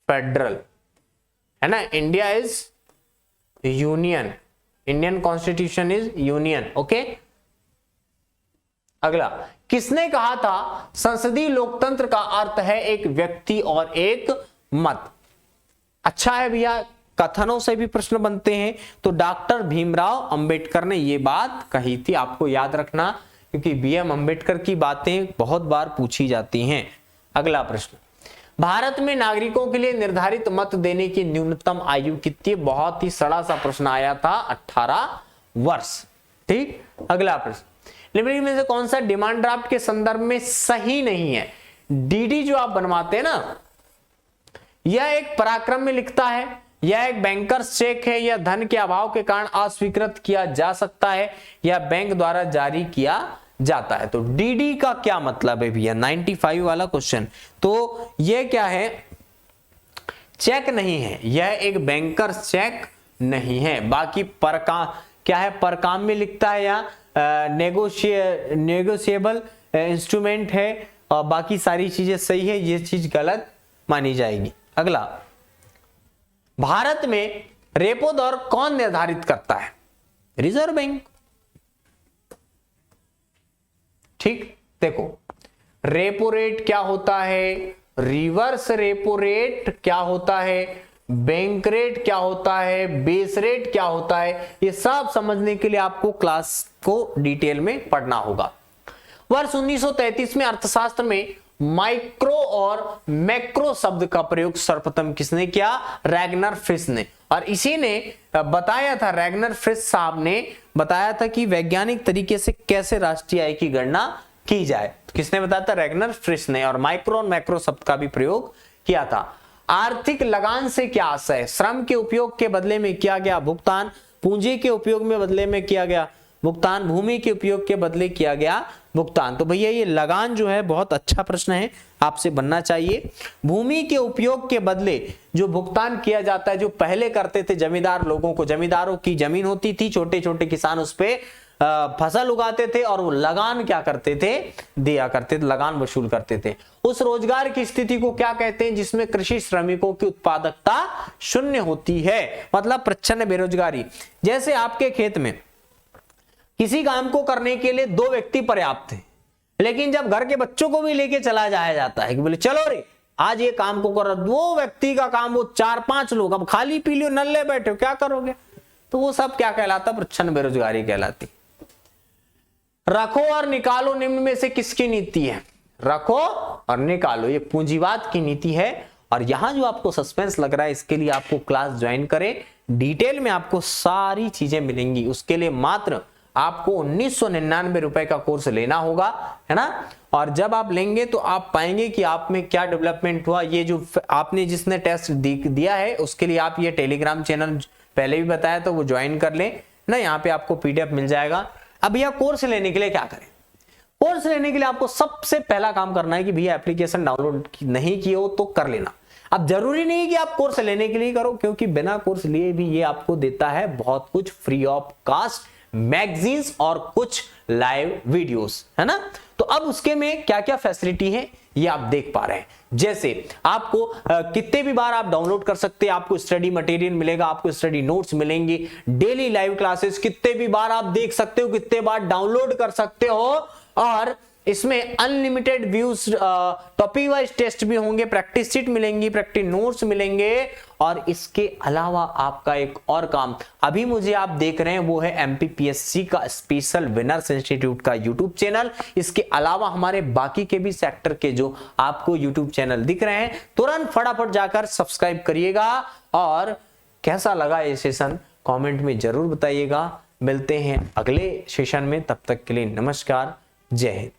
federal, है ना, India is union, Indian constitution is union. Okay, अगला, किसने कहा था संसदीय लोकतंत्र का अर्थ है एक व्यक्ति और एक मत? अच्छा है भैया, कथनों से भी प्रश्न बनते हैं। तो डॉक्टर भीमराव अंबेडकर ने यह बात कही थी, आपको याद रखना, क्योंकि BM अम्बेडकर की बातें बहुत बार पूछी जाती हैं। अगला प्रश्न, भारत में नागरिकों के लिए निर्धारित मत देने की न्यूनतम आयु कितनी है? बहुत ही सड़ा सा प्रश्न आया था, 18 वर्ष। ठीक, अगला प्रश्न, निम्नलिखित में से कौन सा डिमांड ड्राफ्ट के संदर्भ में सही नहीं है? डीडी जो आप बनवाते हैं ना, यह एक पराक्रम में लिखता है, यह एक बैंकर्स चेक है, या धन के अभाव के कारण अस्वीकृत किया जा सकता है, या बैंक द्वारा जारी किया जाता है। तो डीडी का क्या मतलब है भैया? 95 वाला क्वेश्चन। तो यह क्या है? चेक नहीं है, यह एक बैंकर्स चेक नहीं है। बाकी परकाम क्या है? परकाम में लिखता है, या नेगोशिएबल इंस्ट्रूमेंट है, और बाकी सारी चीजें सही है, ये चीज गलत मानी जाएगी। अगला, भारत में रेपो दर कौन निर्धारित करता है? Reserve bank. ठीक, देखो रेपो रेट क्या होता है, रिवर्स रेपो रेट क्या होता है, बैंक रेट क्या होता है, बेस रेट क्या होता है, ये सब समझने के लिए आपको क्लास को डिटेल में पढ़ना होगा। वर्ष 1933 में अर्थशास्त्र में माइक्रो और मैक्रो शब्द का प्रयोग सर्वप्रथम किसने किया? रैगनर फिश ने। और इसी ने बताया था, रैगनर फिश साहब ने बताया था कि वैज्ञानिक तरीके से कैसे राष्ट्रीय आय की गणना की जाए। किसने बताया था? रैगनर फिश ने। और माइक्रो और मैक्रो शब्द का भी प्रयोग किया था। आर्थिक लगान से क्या आशय? श्रम के उपयोग के बदले में किया गया भुगतान, पूंजी के उपयोग में बदले में किया गया भुगतान, भूमि के उपयोग के बदले किया गया भुगतान। तो भैया ये लगान जो है बहुत अच्छा प्रश्न है, आपसे बनना चाहिए। भूमि के उपयोग के बदले जो भुगतान किया जाता है, जो पहले करते थे जमींदार लोगों को, जमींदारों की जमीन होती थी, छोटे छोटे किसान उस पे फसल उगाते थे और वो लगान क्या करते थे? दिया करते थे, लगान वसूल करते थे। उस रोजगार की स्थिति को क्या कहते हैं जिसमें कृषि श्रमिकों की उत्पादकता शून्य होती है? मतलब प्रच्छन्न बेरोजगारी। जैसे आपके खेत में किसी काम को करने के लिए 2 व्यक्ति पर्याप्त थे, लेकिन जब घर के बच्चों को भी लेके चला जाया जाता है कि बोले चलो रे आज ये काम को करो, 2 व्यक्ति का काम वो 4-5 लोग, अब खाली पी लियो, नल्ले बैठे हो, क्या करोगे? तो वो सब क्या कहलाता? प्रच्छन्न बेरोजगारी कहलाती। रखो और निकालो निम्न में से किसकी नीति है? रखो और निकालो, ये पूंजीवाद की नीति है। और यहां जो आपको सस्पेंस लग रहा है, इसके लिए आपको क्लास ज्वाइन करें, डिटेल में आपको सारी चीजें मिलेंगी। उसके लिए मात्र आपको 1999 रुपए का कोर्स लेना होगा, है ना। और जब आप लेंगे तो आप पाएंगे कि आप में क्या डेवलपमेंट हुआ। ये जो आपने जिसने टेस्ट दिया है उसके लिए आप ये टेलीग्राम चैनल पहले भी बताया तो वो ज्वाइन कर लें ना, यहाँ पे आपको PDF मिल जाएगा। अब यह कोर्स लेने के लिए क्या करें? कोर्स लेने के लिए आपको सबसे पहला काम करना है कि भैया एप्लीकेशन डाउनलोड नहीं किए हो तो कर लेना। अब जरूरी नहीं कि आप कोर्स लेने के लिए करो, क्योंकि बिना कोर्स लिए भी ये आपको देता है बहुत कुछ फ्री ऑफ कास्ट, मैगजीन्स और कुछ लाइव वीडियोस, है ना। तो अब उसके में क्या क्या फैसिलिटी है ये आप देख पा रहे हैं। जैसे आपको कितने भी बार आप डाउनलोड कर सकते हैं, आपको स्टडी मटेरियल मिलेगा, आपको स्टडी नोट्स मिलेंगे, डेली लाइव क्लासेस कितने भी बार आप देख सकते हो, कितने बार डाउनलोड कर सकते हो। और इसमें unlimited views, topic wise test भी होंगे, प्रैक्टिस शीट मिलेंगी, प्रैक्टिस नोट्स मिलेंगे। और इसके अलावा आपका एक और काम अभी मुझे आप देख रहे हैं वो है MPPSC का स्पेशल विनर्स इंस्टीट्यूट का यूट्यूब चैनल। इसके अलावा हमारे बाकी के भी सेक्टर के जो आपको यूट्यूब चैनल दिख रहे हैं, तुरंत फटाफट जाकर सब्सक्राइब करिएगा। और कैसा लगा ये सेशन कमेंट में जरूर बताइएगा। मिलते हैं अगले सेशन में, तब तक के लिए नमस्कार, जय हिंद।